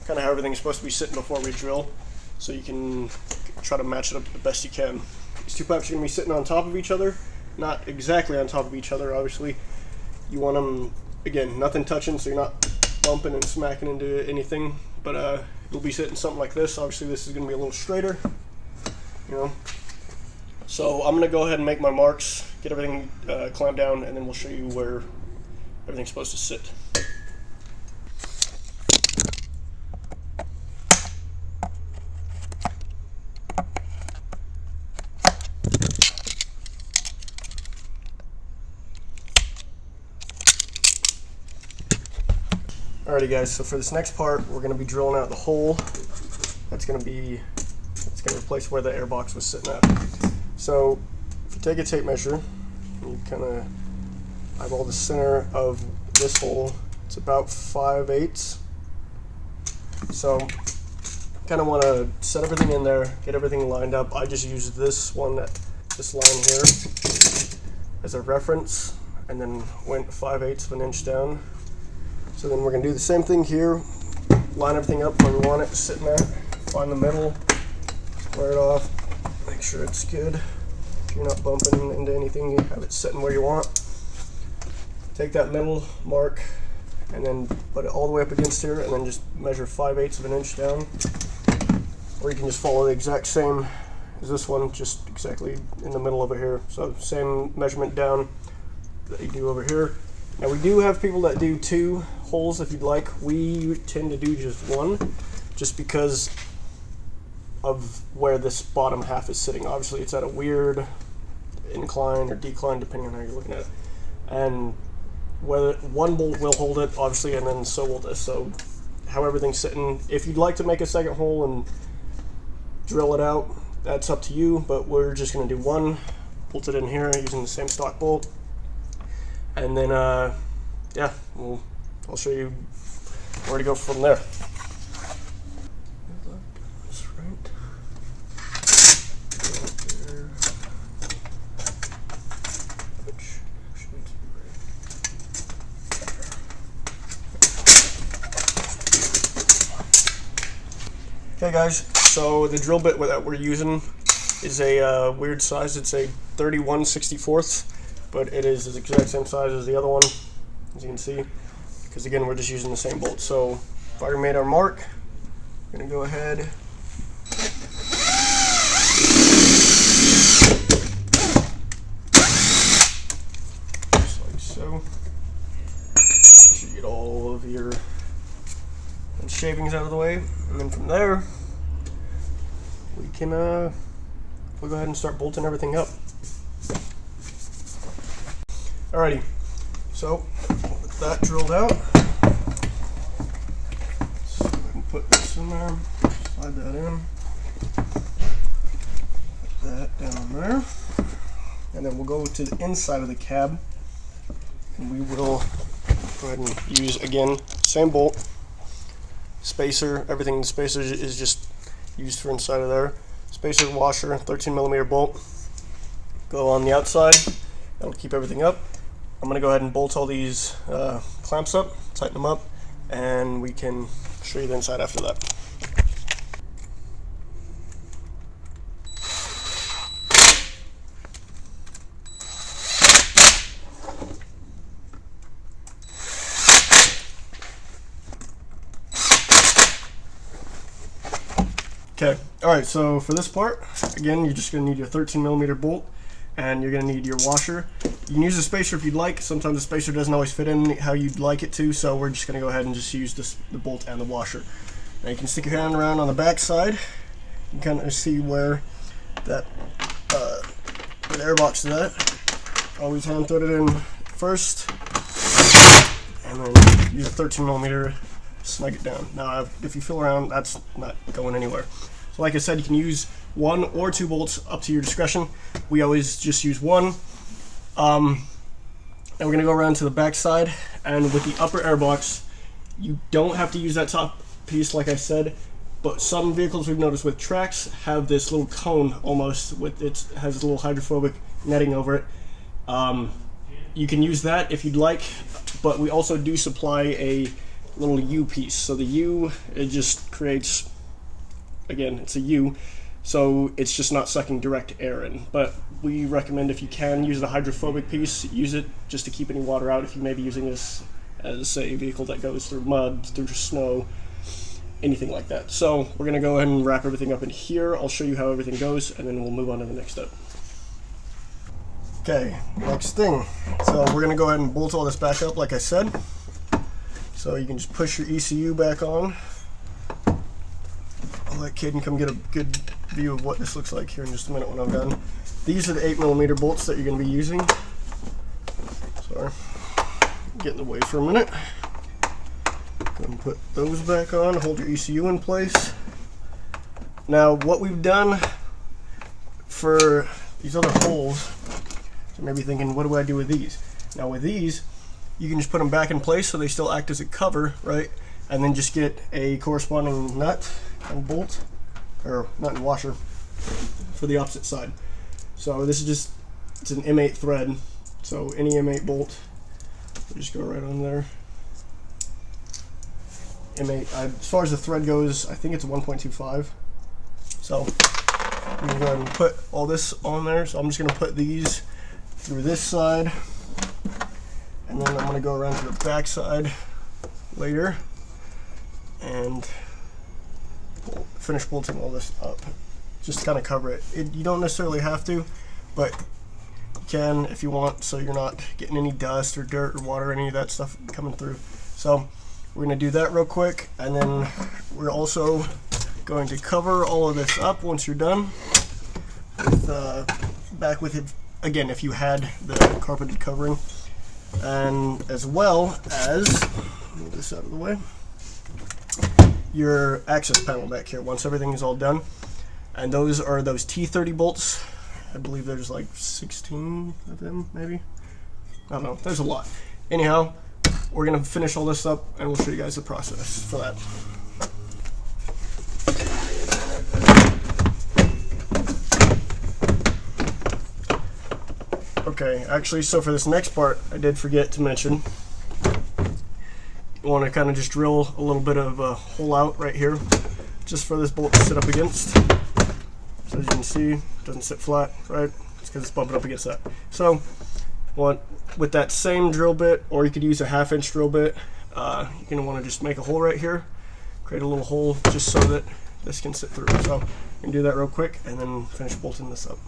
kind of how everything's supposed to be sitting before we drill, so you can try to match it up the best you can. These two pipes are going to be sitting on top of each other, not exactly on top of each other, obviously. You want them, again, nothing touching, so you're not bumping and smacking into anything, but you'll be sitting something like this. Obviously this is going to be a little straighter, you know. So I'm going to go ahead and make my marks, get everything clamped down, and then we'll show you where everything's supposed to sit. Alrighty guys, so for this next part, we're going to be drilling out the hole that's going to replace where the airbox was sitting at. So if you take a tape measure, and you kind of eyeball the center of this hole, it's about 5/8. So kind of want to set everything in there, get everything lined up. I just use this line here as a reference, and then went 5/8 of an inch down. So then we're going to do the same thing here, line everything up where we want it sitting at, find the middle, square it off, make sure it's good. If you're not bumping into anything, you have it sitting where you want. Take that middle mark and then put it all the way up against here, and then just measure 5/8 of an inch down. Or you can just follow the exact same as this one, just exactly in the middle over here. So same measurement down that you do over here. Now we do have people that do 2 holes if you'd like. We tend to do just 1, just because of where this bottom half is sitting. Obviously it's at a weird incline or decline depending on how you're looking at it. And whether one bolt will hold it, obviously, and then so will this. So how everything's sitting. If you'd like to make a second hole and drill it out, that's up to you, but we're just going to do 1, bolt it in here using the same stock bolt. And then, yeah, I'll show you where to go from there. That's right. There. Which actually needs to be right. Okay, guys. So the drill bit that we're using is a weird size. It's a 31/64. But it is the exact same size as the other one, as you can see, because again, we're just using the same bolt. So if I made our mark, I'm going to go ahead. Just like so. You should get all of your shavings out of the way, and then from there, we can we'll go ahead and start bolting everything up. Alrighty, so with that drilled out, let's go ahead and put this in there, slide that in, put that down there, and then we'll go to the inside of the cab, and we will go ahead and use, again, same bolt, spacer, everything in the spacer is just used for inside of there, spacer, washer, 13mm bolt, go on the outside, that'll keep everything up. I'm going to go ahead and bolt all these clamps up, tighten them up, and we can show you the inside after that. Okay, alright, so for this part, again, you're just going to need your 13mm bolt, and you're going to need your washer. You can use a spacer if you'd like. Sometimes the spacer doesn't always fit in how you'd like it to, so we're just going to go ahead and just use the bolt and the washer. Now you can stick your hand around on the back side. You can kind of see where that where the airbox is at. Always hand thread it in first, and then use a 13mm, snug it down. Now if you feel around, that's not going anywhere. So like I said, you can use 1 or 2 bolts, up to your discretion. We always just use 1. And we're going to go around to the back side, and with the upper airbox, you don't have to use that top piece like I said, but some vehicles we've noticed with tracks have this little cone almost, with it has a little hydrophobic netting over it. You can use that if you'd like, but we also do supply a little U piece. So the U, it just creates, again, it's a U, so it's just not sucking direct air in. But we recommend, if you can use the hydrophobic piece, use it just to keep any water out if you may be using this as, say, a vehicle that goes through mud, through snow, anything like that. So we're going to go ahead and wrap everything up in here. I'll show you how everything goes, and then we'll move on to the next step. Okay, next thing. So we're going to go ahead and bolt all this back up like I said. So you can just push your ECU back on. I'll let Caden come get a good view of what this looks like here in just a minute when I'm done. These are the 8mm bolts that you're going to be using. Sorry, get in the way for a minute. Go and put those back on, hold your ECU in place. Now what we've done for these other holes, so maybe thinking, what do I do with these? Now with these, you can just put them back in place so they still act as a cover, right? And then just get a corresponding nut and bolt, or nut and washer for the opposite side. So this is just, it's an M8 thread, so any M8 bolt, just go right on there. M8, as far as the thread goes, I think it's a 1.25. So you can go ahead and put all this on there. So I'm just going to put these through this side, and then I'm going to go around to the back side later and finish bolting all this up, just to kind of cover it. You don't necessarily have to, but you can if you want, so you're not getting any dust or dirt or water or any of that stuff coming through. So we're going to do that real quick, and then we're also going to cover all of this up once you're done with back with it again if you had the carpeted covering, and as well as, move this out of the way, your access panel back here once everything is all done. And those are those T30 bolts. I believe there's like 16 of them, maybe. I don't know, there's a lot. Anyhow, we're going to finish all this up, and we'll show you guys the process for that. Okay, actually, so for this next part, I did forget to mention, you want to kind of just drill a little bit of a hole out right here, just for this bolt to sit up against. So as you can see, it doesn't sit flat, right? It's because it's bumping up against that. So, with that same drill bit, or you could use a 1/2-inch drill bit, you're going to want to just make a hole right here, create a little hole just so that this can sit through. So you can do that real quick and then finish bolting this up.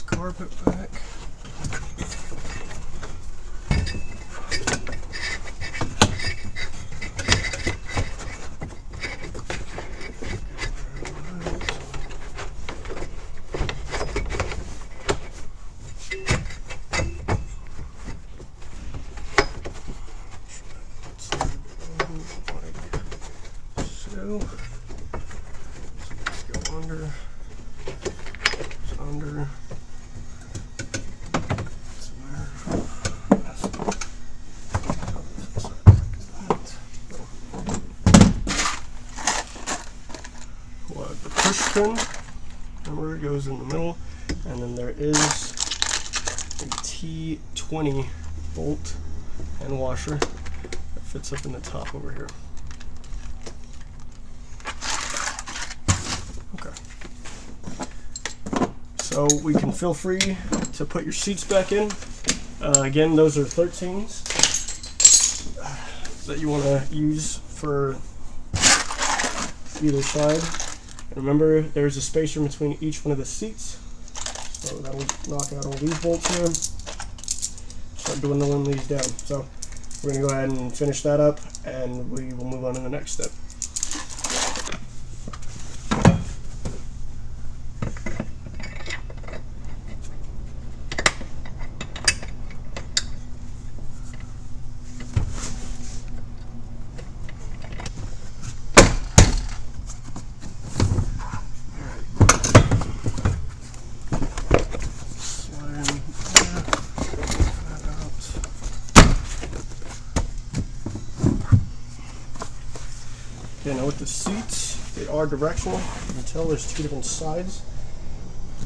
Carpet back. So let's go under. Under. Remember, it goes in the middle, and then there is a T20 bolt and washer that fits up in the top over here. Okay. So we can feel free to put your seats back in. Again, those are 13s that you want to use for either side. And remember, there's a spacer between each one of the seats, so that'll knock out all these bolts here. Start dwindling these down. So we're going to go ahead and finish that up, and we will move on to the next step. Okay, now with the seats, they are directional. You can tell there's two different sides.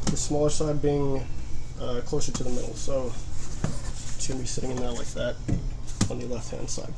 The smaller side being closer to the middle, so it's going to be sitting in there like that on the left-hand side.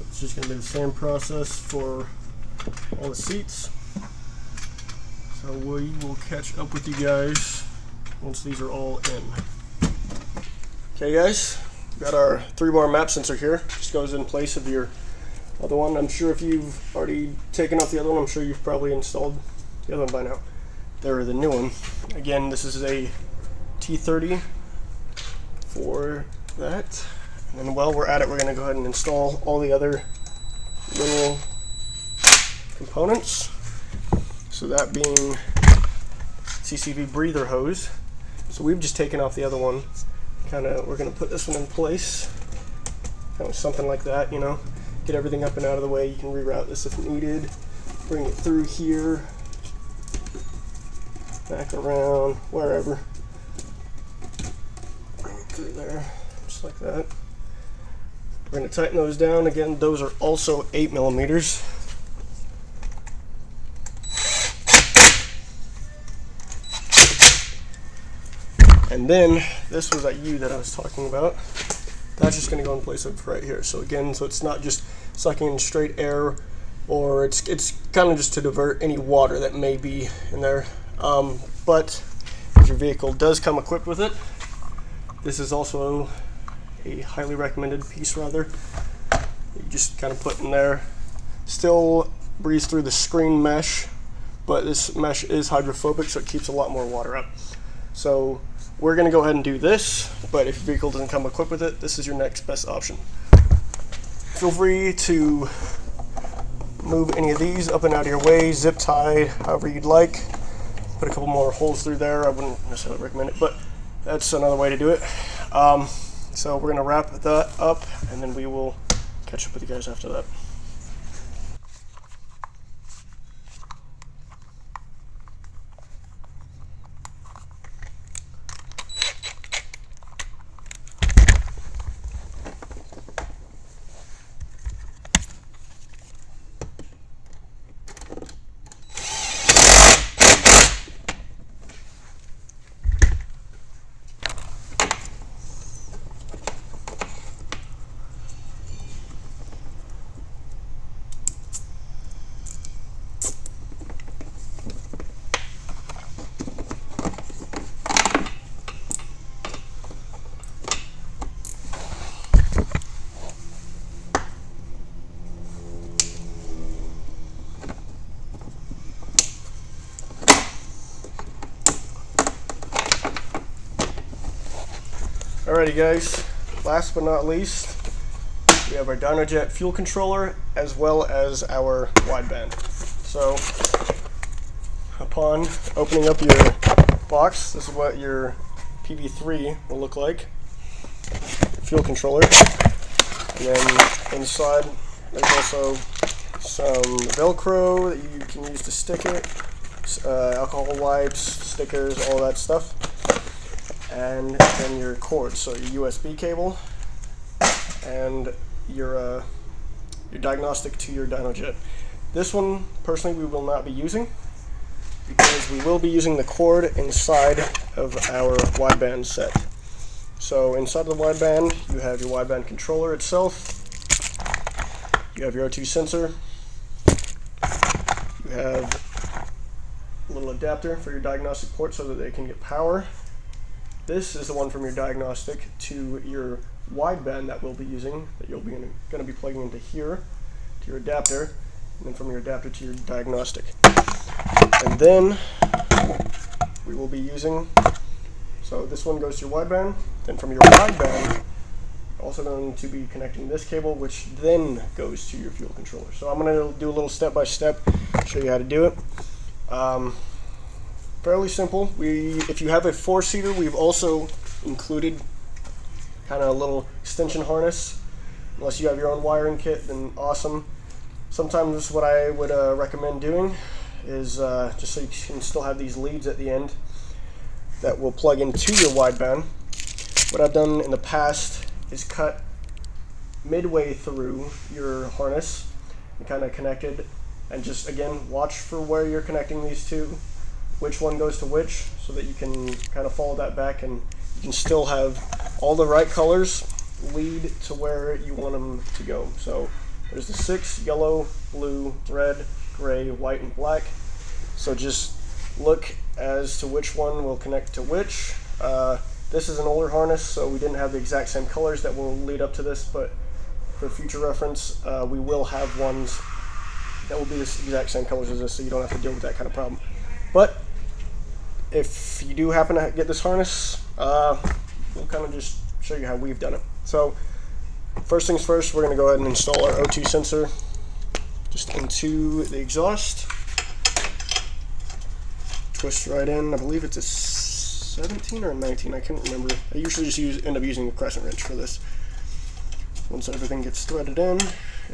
It's just going to be the same process for all the seats. So we will catch up with you guys once these are all in. Okay guys, we've got our 3-bar map sensor here. Just goes in place of your other one. I'm sure if you've already taken off the other one, I'm sure you've probably installed the other one by now. They're the new one. Again, this is a T30 for that. And then while we're at it, we're going to go ahead and install all the other little components. So that being CCV breather hose. So we've just taken off the other one. We're going to put this one in place. Kind of something like that, you know. Get everything up and out of the way. You can reroute this if needed. Bring it through here. Back around, wherever. Bring it through there, just like that. We're going to tighten those down. Again, those are also 8 millimeters. And then this was that U that I was talking about. That's just going to go in place of right here. So again, so it's not just sucking in straight air, or it's kind of just to divert any water that may be in there. But if your vehicle does come equipped with it, this is also a highly recommended piece rather. You just kind of put in there. Still breathes through the screen mesh, but this mesh is hydrophobic, so it keeps a lot more water up. So we're going to go ahead and do this, but if your vehicle doesn't come equipped with it, this is your next best option. Feel free to move any of these up and out of your way, zip tie, however you'd like. Put a couple more holes through there. I wouldn't necessarily recommend it, but that's another way to do it. So we're going to wrap that up, and then we will catch up with you guys after that. Alrighty guys, last but not least, we have our dynojet fuel controller as well as our wideband. So upon opening up your box. This is what your PV3 will look like. Fuel controller. And then inside there's also some Velcro that you can use to stick it, alcohol wipes, stickers, all that stuff. And then your cord, so your USB cable and your diagnostic to your dynojet. This one, personally, we will not be using because we will be using the cord inside of our wideband set. So inside of the wideband, you have your wideband controller itself, you have your O2 sensor, you have a little adapter for your diagnostic port so that they can get power. This is the one from your diagnostic to your wideband that we'll be using, that you'll be going to be plugging into here, to your adapter, and then from your adapter to your diagnostic. And then we will be using, so this one goes to your wideband, then from your wideband, also going to be connecting this cable, which then goes to your fuel controller. So I'm going to do a little step-by-step, show you how to do it. Fairly simple. If you have a 4-seater, we've also included kind of a little extension harness. Unless you have your own wiring kit, then awesome. Sometimes what I would recommend doing is just so you can still have these leads at the end that will plug into your wideband. What I've done in the past is cut midway through your harness and kind of connected, and just again watch for where you're connecting these two, which one goes to which, so that you can kind of follow that back and you can still have all the right colors lead to where you want them to go. So there's the 6: yellow, blue, red, gray, white, and black. So just look as to which one will connect to which. This is an older harness, so we didn't have the exact same colors that will lead up to this, but for future reference, we will have ones that will be the exact same colors as this, so you don't have to deal with that kind of problem. But if you do happen to get this harness, we'll kind of just show you how we've done it. So first things first, we're going to go ahead and install our O2 sensor just into the exhaust. Twist right in. I believe it's a 17 or a 19, I can't remember. I usually just end up using a crescent wrench for this. Once everything gets threaded in,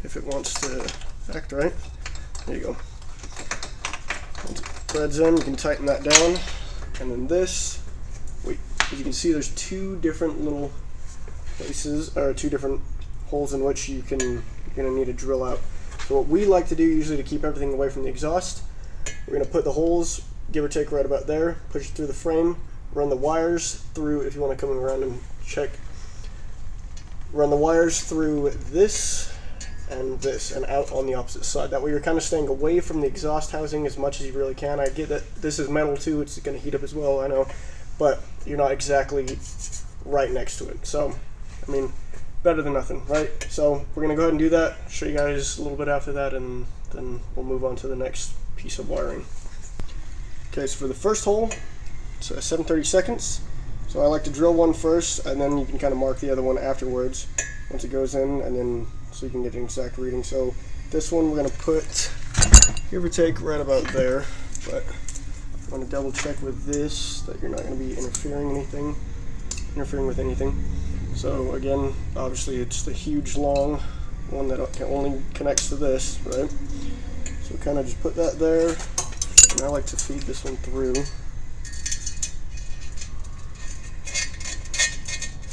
if it wants to act right, there you go. Once it threads in, you can tighten that down. And then this, as you can see, there's two different little places, or two different holes in which you're going to need to drill out. So what we like to do usually to keep everything away from the exhaust, we're going to put the holes, give or take right about there, push it through the frame, run the wires through, if you want to come around and check, run the wires through this and out on the opposite side. That way you're kind of staying away from the exhaust housing as much as you really can. I get that this is metal too, it's going to heat up as well, I know, but you're not exactly right next to it. So, I mean, better than nothing, right? So we're going to go ahead and do that, show you guys a little bit after that, and then we'll move on to the next piece of wiring. Okay, so for the first hole, it's 7/32. So I like to drill one first, and then you can kind of mark the other one afterwards once it goes in, and then so you can get an exact reading. So this one we're going to put, give or take, right about there, but I'm going to double check with this that you're not going to be interfering with anything. So again, obviously it's the huge long one that only connects to this, right? So kind of just put that there, and I like to feed this one through.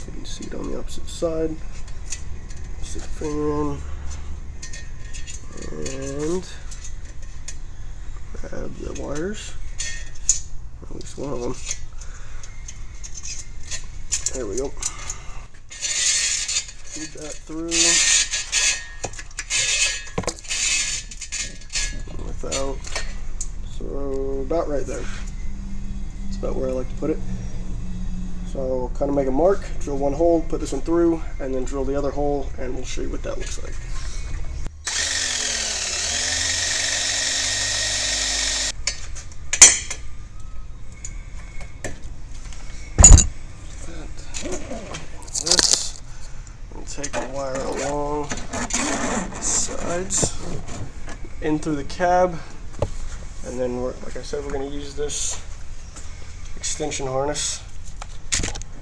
You can see it on the opposite side. Stick the finger in and grab the wires, at least one of them. There we go. Feed that through without, so about right there. That's about where I like to put it. So kind of make a mark, drill one hole, put this one through, and then drill the other hole, and we'll show you what that looks like. This, we'll take the wire along the sides, in through the cab, and then like I said, we're going to use this extension harness,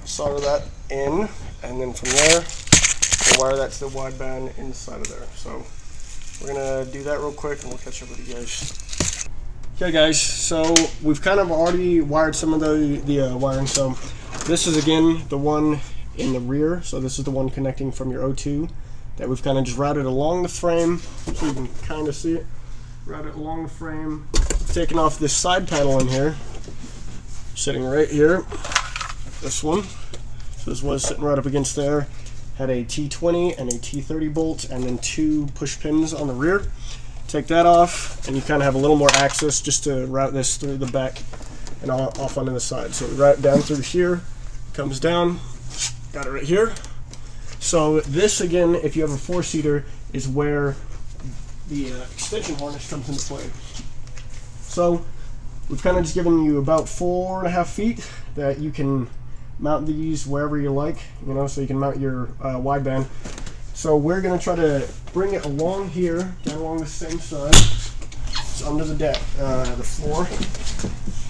solder that in, and then from there we'll wire that to the wideband inside of there. So we're gonna do that real quick and we'll catch up with you guys. Okay guys, so we've kind of already wired some of the wiring. So this is again the one in the rear, so this is the one connecting from your O2 that we've kind of just routed along the frame, so you can kind of see it. Route it along the frame. Taking off this side panel in here, sitting right here. This one. So this was sitting right up against there. Had a T20 and a T30 bolt, and then 2 push pins on the rear. Take that off, and you kind of have a little more access just to route this through the back and off onto the side. So we route down through here, comes down. Got it right here. So this again, if you have a 4-seater, is where the extension harness comes into play. So we've kind of just given you about 4.5 feet that you can mount these wherever you like, you know, so you can mount your wideband. So we're going to try to bring it along here, down along the same side. It's under the deck, the floor,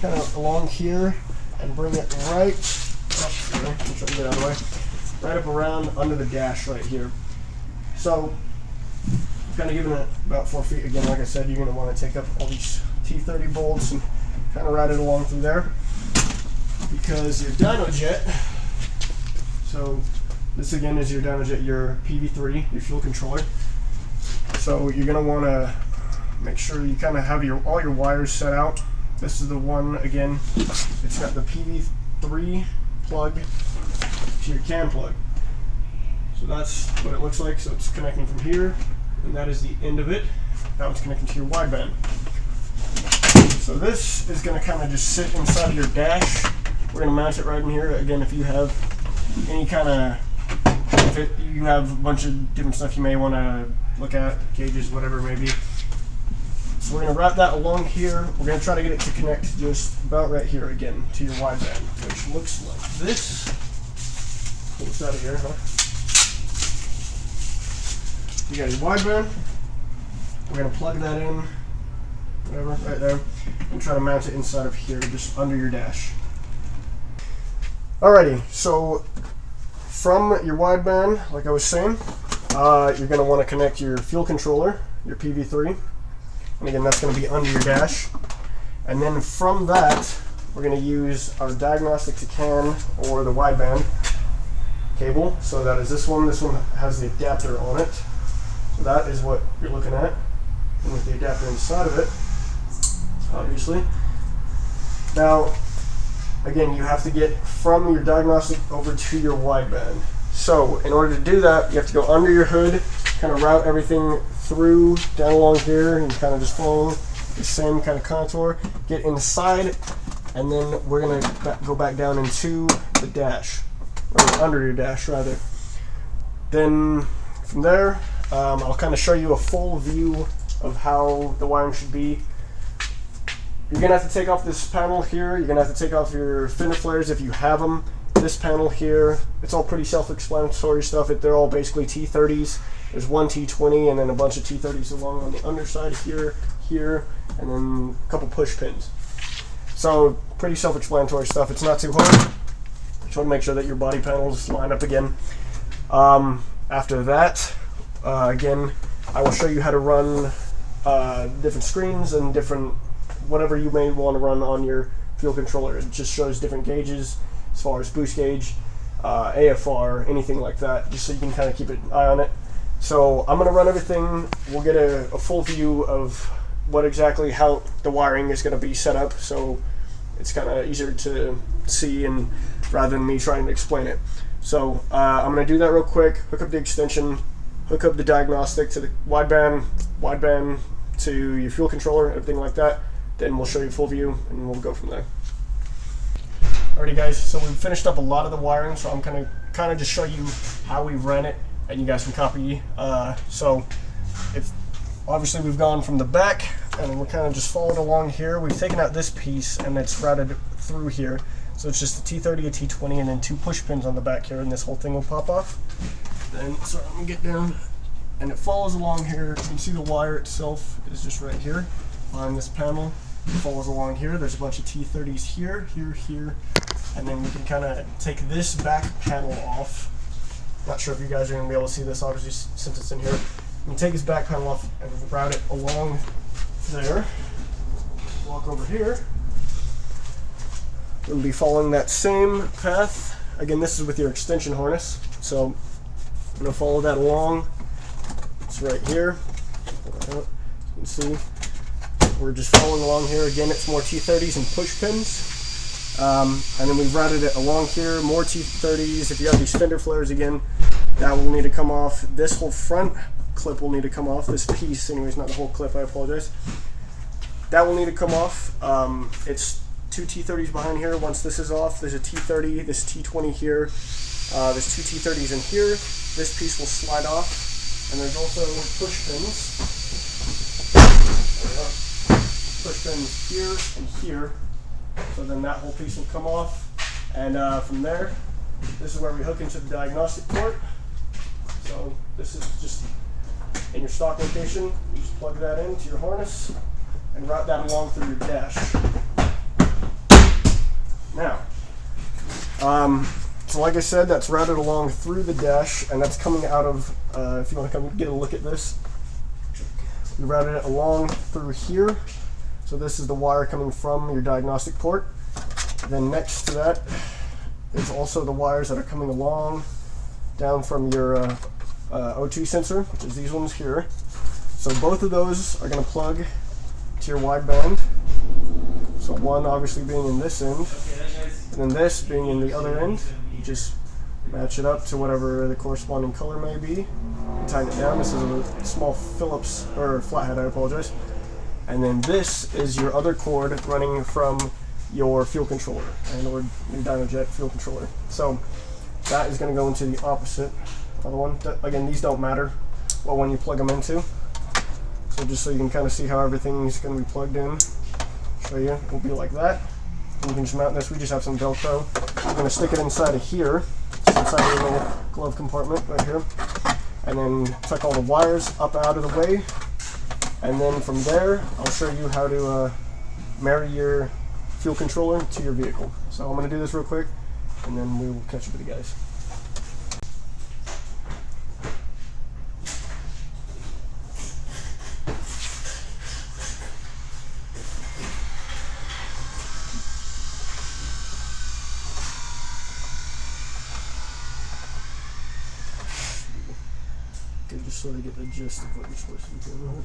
kind of along here, and bring it right up here. I'm trying to get out of the way. Right up around under the dash right here. So, kind of giving it about 4 feet. Again, like I said, you're going to want to take up all these T30 bolts and kind of route it along through there. Because your dynojet, so this again is your dynojet, your PV3, your fuel controller. So you're going to want to make sure you kind of have all your wires set out. This is the one, again, it's got the PV3 plug to your CAN plug. So that's what it looks like. So it's connecting from here, and that is the end of it. Now it's connecting to your wideband. So this is going to kind of just sit inside of your dash. We're going to mount it right in here. Again, if you have any kind of, if you have a bunch of different stuff you may want to look at, gauges, whatever it may be. So we're going to route that along here. We're going to try to get it to connect just about right here again to your wideband, which looks like this. Pull this out of here, huh? You got your wideband. We're going to plug that in, whatever, right there, and try to mount it inside of here, just under your dash. Alrighty, so from your wideband, like I was saying, you're going to want to connect your fuel controller, your PV3. And again, that's going to be under your dash. And then from that, we're going to use our diagnostic to CAN or the wideband cable. So that is this one. This one has the adapter on it. So that is what you're looking at. And with the adapter inside of it, obviously. Now, again, you have to get from your diagnostic over to your wideband. So in order to do that, you have to go under your hood, kind of route everything through down along here, and kind of just follow the same kind of contour. Get inside, and then we're going to go back down into the dash, or under your dash rather. Then from there, I'll kind of show you a full view of how the wiring should be. You're going to have to take off this panel here. You're going to have to take off your fender flares if you have them. This panel here, it's all pretty self-explanatory stuff. They're all basically T30s. There's one T20 and then a bunch of T30s along on the underside here, and then a couple push pins. So pretty self-explanatory stuff. It's not too hard. Just want to make sure that your body panels line up again. After that, again, I will show you how to run different screens and different whatever you may want to run on your fuel controller. It just shows different gauges as far as boost gauge, AFR, anything like that, just so you can kind of keep an eye on it. So I'm going to run everything. We'll get a full view of what exactly how the wiring is going to be set up, so it's kind of easier to see and rather than me trying to explain it. So I'm going to do that real quick, hook up the extension, hook up the diagnostic to the wideband to your fuel controller, everything like that. Then we'll show you full view and we'll go from there. Alrighty guys, so we've finished up a lot of the wiring, so I'm kind of just show you how we ran it and you guys can copy. So if obviously we've gone from the back and we're kind of just following along here. We've taken out this piece and it's routed through here. So it's just a T30, a T20, and then 2 push pins on the back here, and this whole thing will pop off. Then, so I'm gonna get down, and it follows along here. You can see the wire itself is just right here on this panel. follows along here. There's a bunch of T30s here, here, and then we can kind of take this back panel off. Not sure if you guys are going to be able to see this, obviously, since it's in here. We can take this back panel off and route it along there. Walk over here. We'll be following that same path. Again, this is with your extension harness, so I'm going to follow that along. It's right here. You can see we're just following along here. Again, it's more T30s and push pins. And then we've routed it along here, more T30s. If you have these fender flares, again, that will need to come off. This whole front clip will need to come off. This piece, anyways, not the whole clip, I apologize. That will need to come off. It's two T30s behind here. Once this is off, there's a T30, this T20 here. There's two T30s in here. This piece will slide off. And there's also push pins. Push pins here and here. So then that whole piece will come off. And from there, this is where we hook into the diagnostic port. So this is just in your stock location. You just plug that into your harness and route that along through your dash. Now, so like I said, that's routed along through the dash, and that's coming out of, if you want to come get a look at this, we routed it along through here. So this is the wire coming from your diagnostic port. Then next to that is also the wires that are coming along down from your O2 sensor, which is these ones here. So both of those are going to plug to your wideband. So one obviously being in this end, and then this being in the other end. You just match it up to whatever the corresponding color may be. Tighten it down. This is a small Phillips, or flathead, I apologize. And then this is your other cord running from your fuel controller, and or your dynojet fuel controller. So that is going to go into the opposite other one. Again, these don't matter what one you plug them into. So just so you can kind of see how everything's going to be plugged in. Show you, it will be like that. And you can just mount this. We just have some Velcro. We're going to stick it inside of here, just inside the little glove compartment right here, and then tuck all the wires up out of the way. And then from there, I'll show you how to marry your fuel controller to your vehicle. So I'm going to do this real quick, and then we will catch up with you guys. Okay, just so they get the gist of what you're supposed to be doing.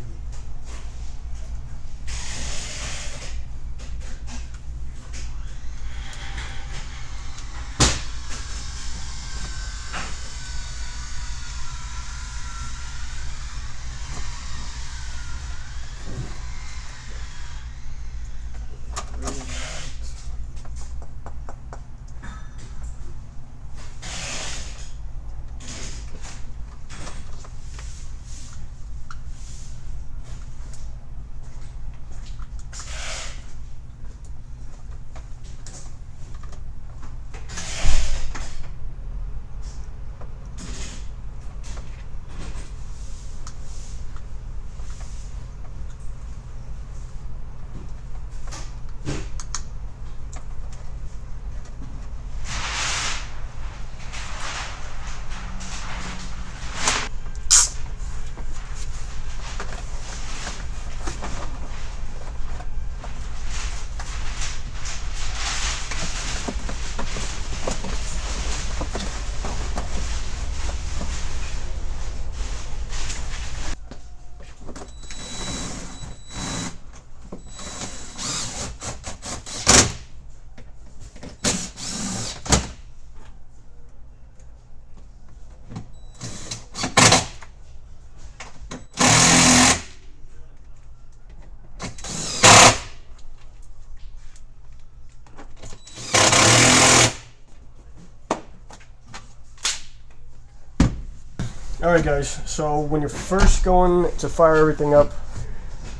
Alright guys, so when you're first going to fire everything up,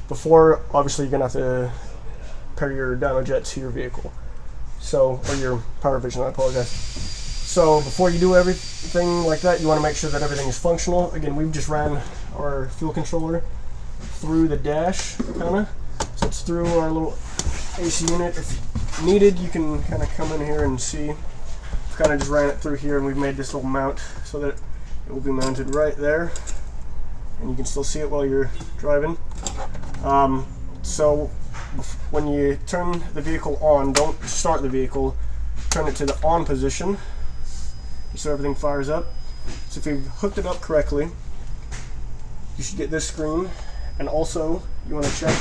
before, obviously you're going to have to pair your dynojet to your vehicle. So, or your power vision, I apologize. So before you do everything like that, you want to make sure that everything is functional. Again, we've just ran our fuel controller through the dash, kind of. So it's through our little AC unit. If needed, you can kind of come in here and see. I've kind of just ran it through here, and we've made this little mount so that it will be mounted right there, and you can still see it while you're driving. So when you turn the vehicle on, don't start the vehicle, turn it to the on position so everything fires up. So if you've hooked it up correctly, you should get this screen, and also you want to check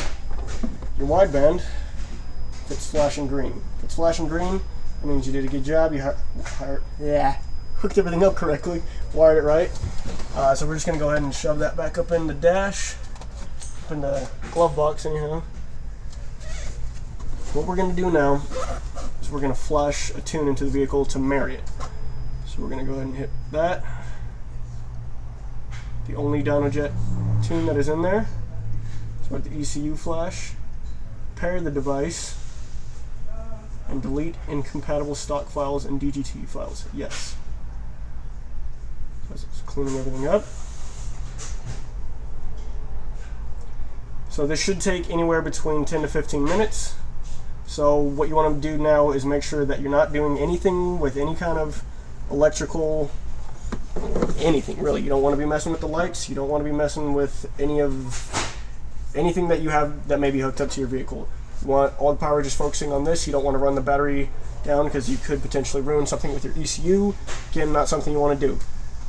your wideband if it's flashing green. If it's flashing green, that means you did a good job. You hooked everything up correctly, wired it right. So we're just going to go ahead and shove that back up in the dash, up in the glove box anyhow. What we're going to do now is we're going to flash a tune into the vehicle to marry it. So we're going to go ahead and hit that. The only dynojet tune that is in there. So with the ECU flash, pair the device, and delete incompatible stock files and DGT files. Yes. So it's cleaning everything up. So this should take anywhere between 10 to 15 minutes. So what you want to do now is make sure that you're not doing anything with any kind of electrical, anything really. You don't want to be messing with the lights. You don't want to be messing with anything that you have that may be hooked up to your vehicle. You want all the power just focusing on this. You don't want to run the battery down because you could potentially ruin something with your ECU. Again, not something you want to do.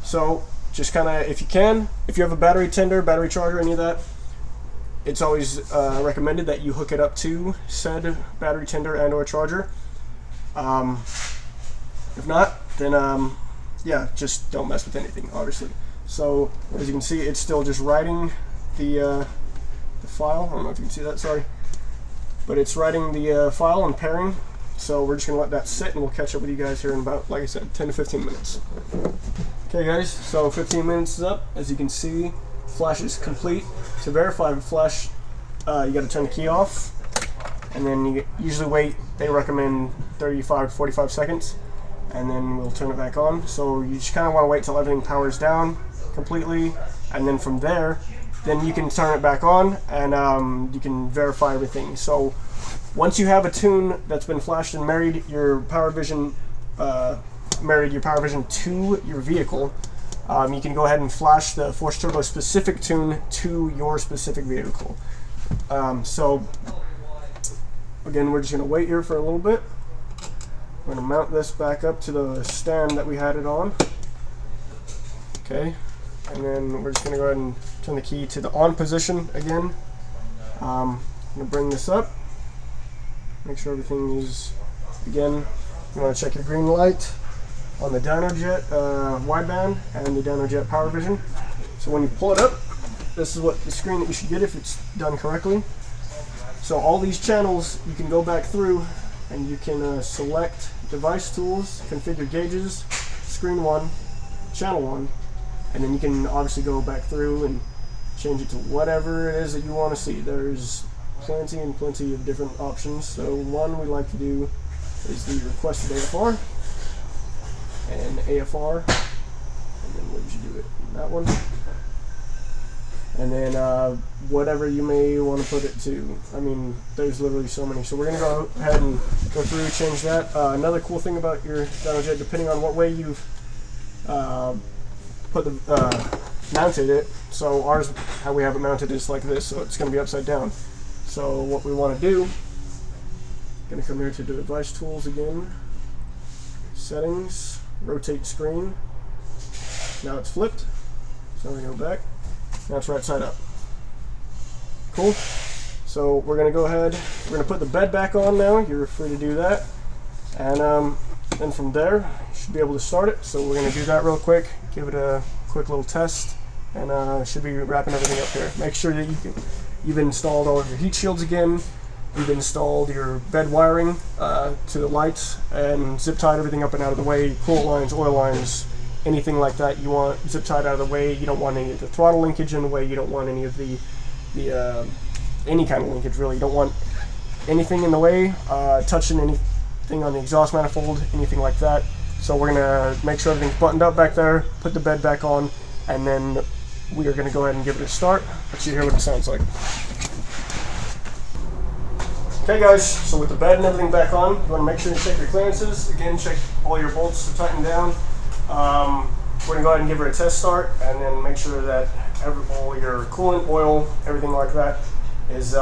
So just kind of, if you can, if you have a battery tender, battery charger, any of that, it's always recommended that you hook it up to said battery tender and or charger. If not, then yeah, just don't mess with anything, obviously. So as you can see, it's still just writing the file. I don't know if you can see that, sorry. But it's writing the file and pairing. So we're just gonna let that sit, and we'll catch up with you guys here in about, like I said, 10 to 15 minutes. Okay guys, so 15 minutes is up. As you can see, flash is complete. To verify the flash, you got to turn the key off, and then you usually wait, they recommend 35 to 45 seconds, and then we'll turn it back on. So you just kind of want to wait till everything powers down completely, and then from there, then you can turn it back on, and you can verify everything. So once you have a tune that's been flashed and married your power vision to your vehicle, you can go ahead and flash the Force Turbo specific tune to your specific vehicle. So again, we're just going to wait here for a little bit. We're going to mount this back up to the stand that we had it on. Okay, and then we're just going to go ahead and turn the key to the on position again. I'm going to bring this up, make sure everything is, again, you want to check your green light on the dynojet wideband and the dynojet power vision. So when you pull it up, this is what the screen that you should get if it's done correctly. So all these channels you can go back through, and you can select device tools, configure gauges, screen 1, channel 1, and then you can obviously go back through and change it to whatever it is that you want to see. There's plenty of different options. So one we like to do is the requested AFR and AFR, and then where did you do it? That one. And then whatever you may want to put it to. I mean, there's literally so many. So we're going to go ahead and go through, change that. Another cool thing about your dynojet, depending on what way you've mounted it. So ours, how we have it mounted is like this, so it's going to be upside down. So what we want to do, going to come here to the device tools again, settings, rotate screen. Now it's flipped, so we go back. Now it's right side up. Cool. So we're going to go ahead, we're going to put the bed back on now. You're free to do that. And then from there, you should be able to start it. So we're going to do that real quick, give it a quick little test, and should be wrapping everything up here. Make sure that you've installed all of your heat shields again. You've installed your bed wiring to the lights, and zip tied everything up and out of the way. Coolant lines, oil lines, anything like that you want zip tied out of the way. You don't want any of the throttle linkage in the way. You don't want any of the any kind of linkage really. You don't want anything in the way, touching anything on the exhaust manifold, anything like that. So we're gonna make sure everything's buttoned up back there, put the bed back on, and then we are gonna go ahead and give it a start. Let you hear what it sounds like. Okay guys, so with the bed and everything back on, you want to make sure you check your clearances. Again, check all your bolts to tighten down. We're going to go ahead and give her a test start, and then make sure that all your coolant, oil, everything like that is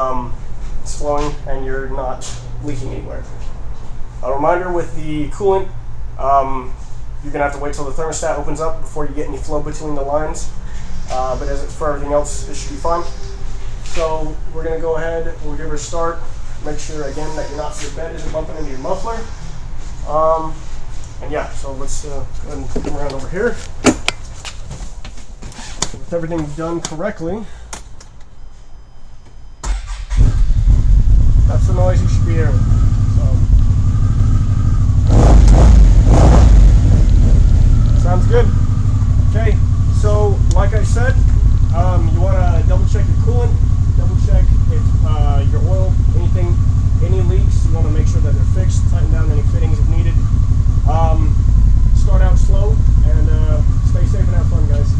it's flowing and you're not leaking anywhere. A reminder with the coolant, you're going to have to wait till the thermostat opens up before you get any flow between the lines. But as for everything else, it should be fine. So we're going to go ahead, we'll give her a start. Make sure again that your bed isn't bumping into your muffler. And yeah, so let's go ahead and come around over here. With everything done correctly, that's the noise you should be hearing. Sounds good. Okay, so like I said, you want to double check your coolant, double check if your oil, any leaks, you want to make sure that they're fixed, tighten down any fittings if needed. Start out slow and stay safe and have fun, guys.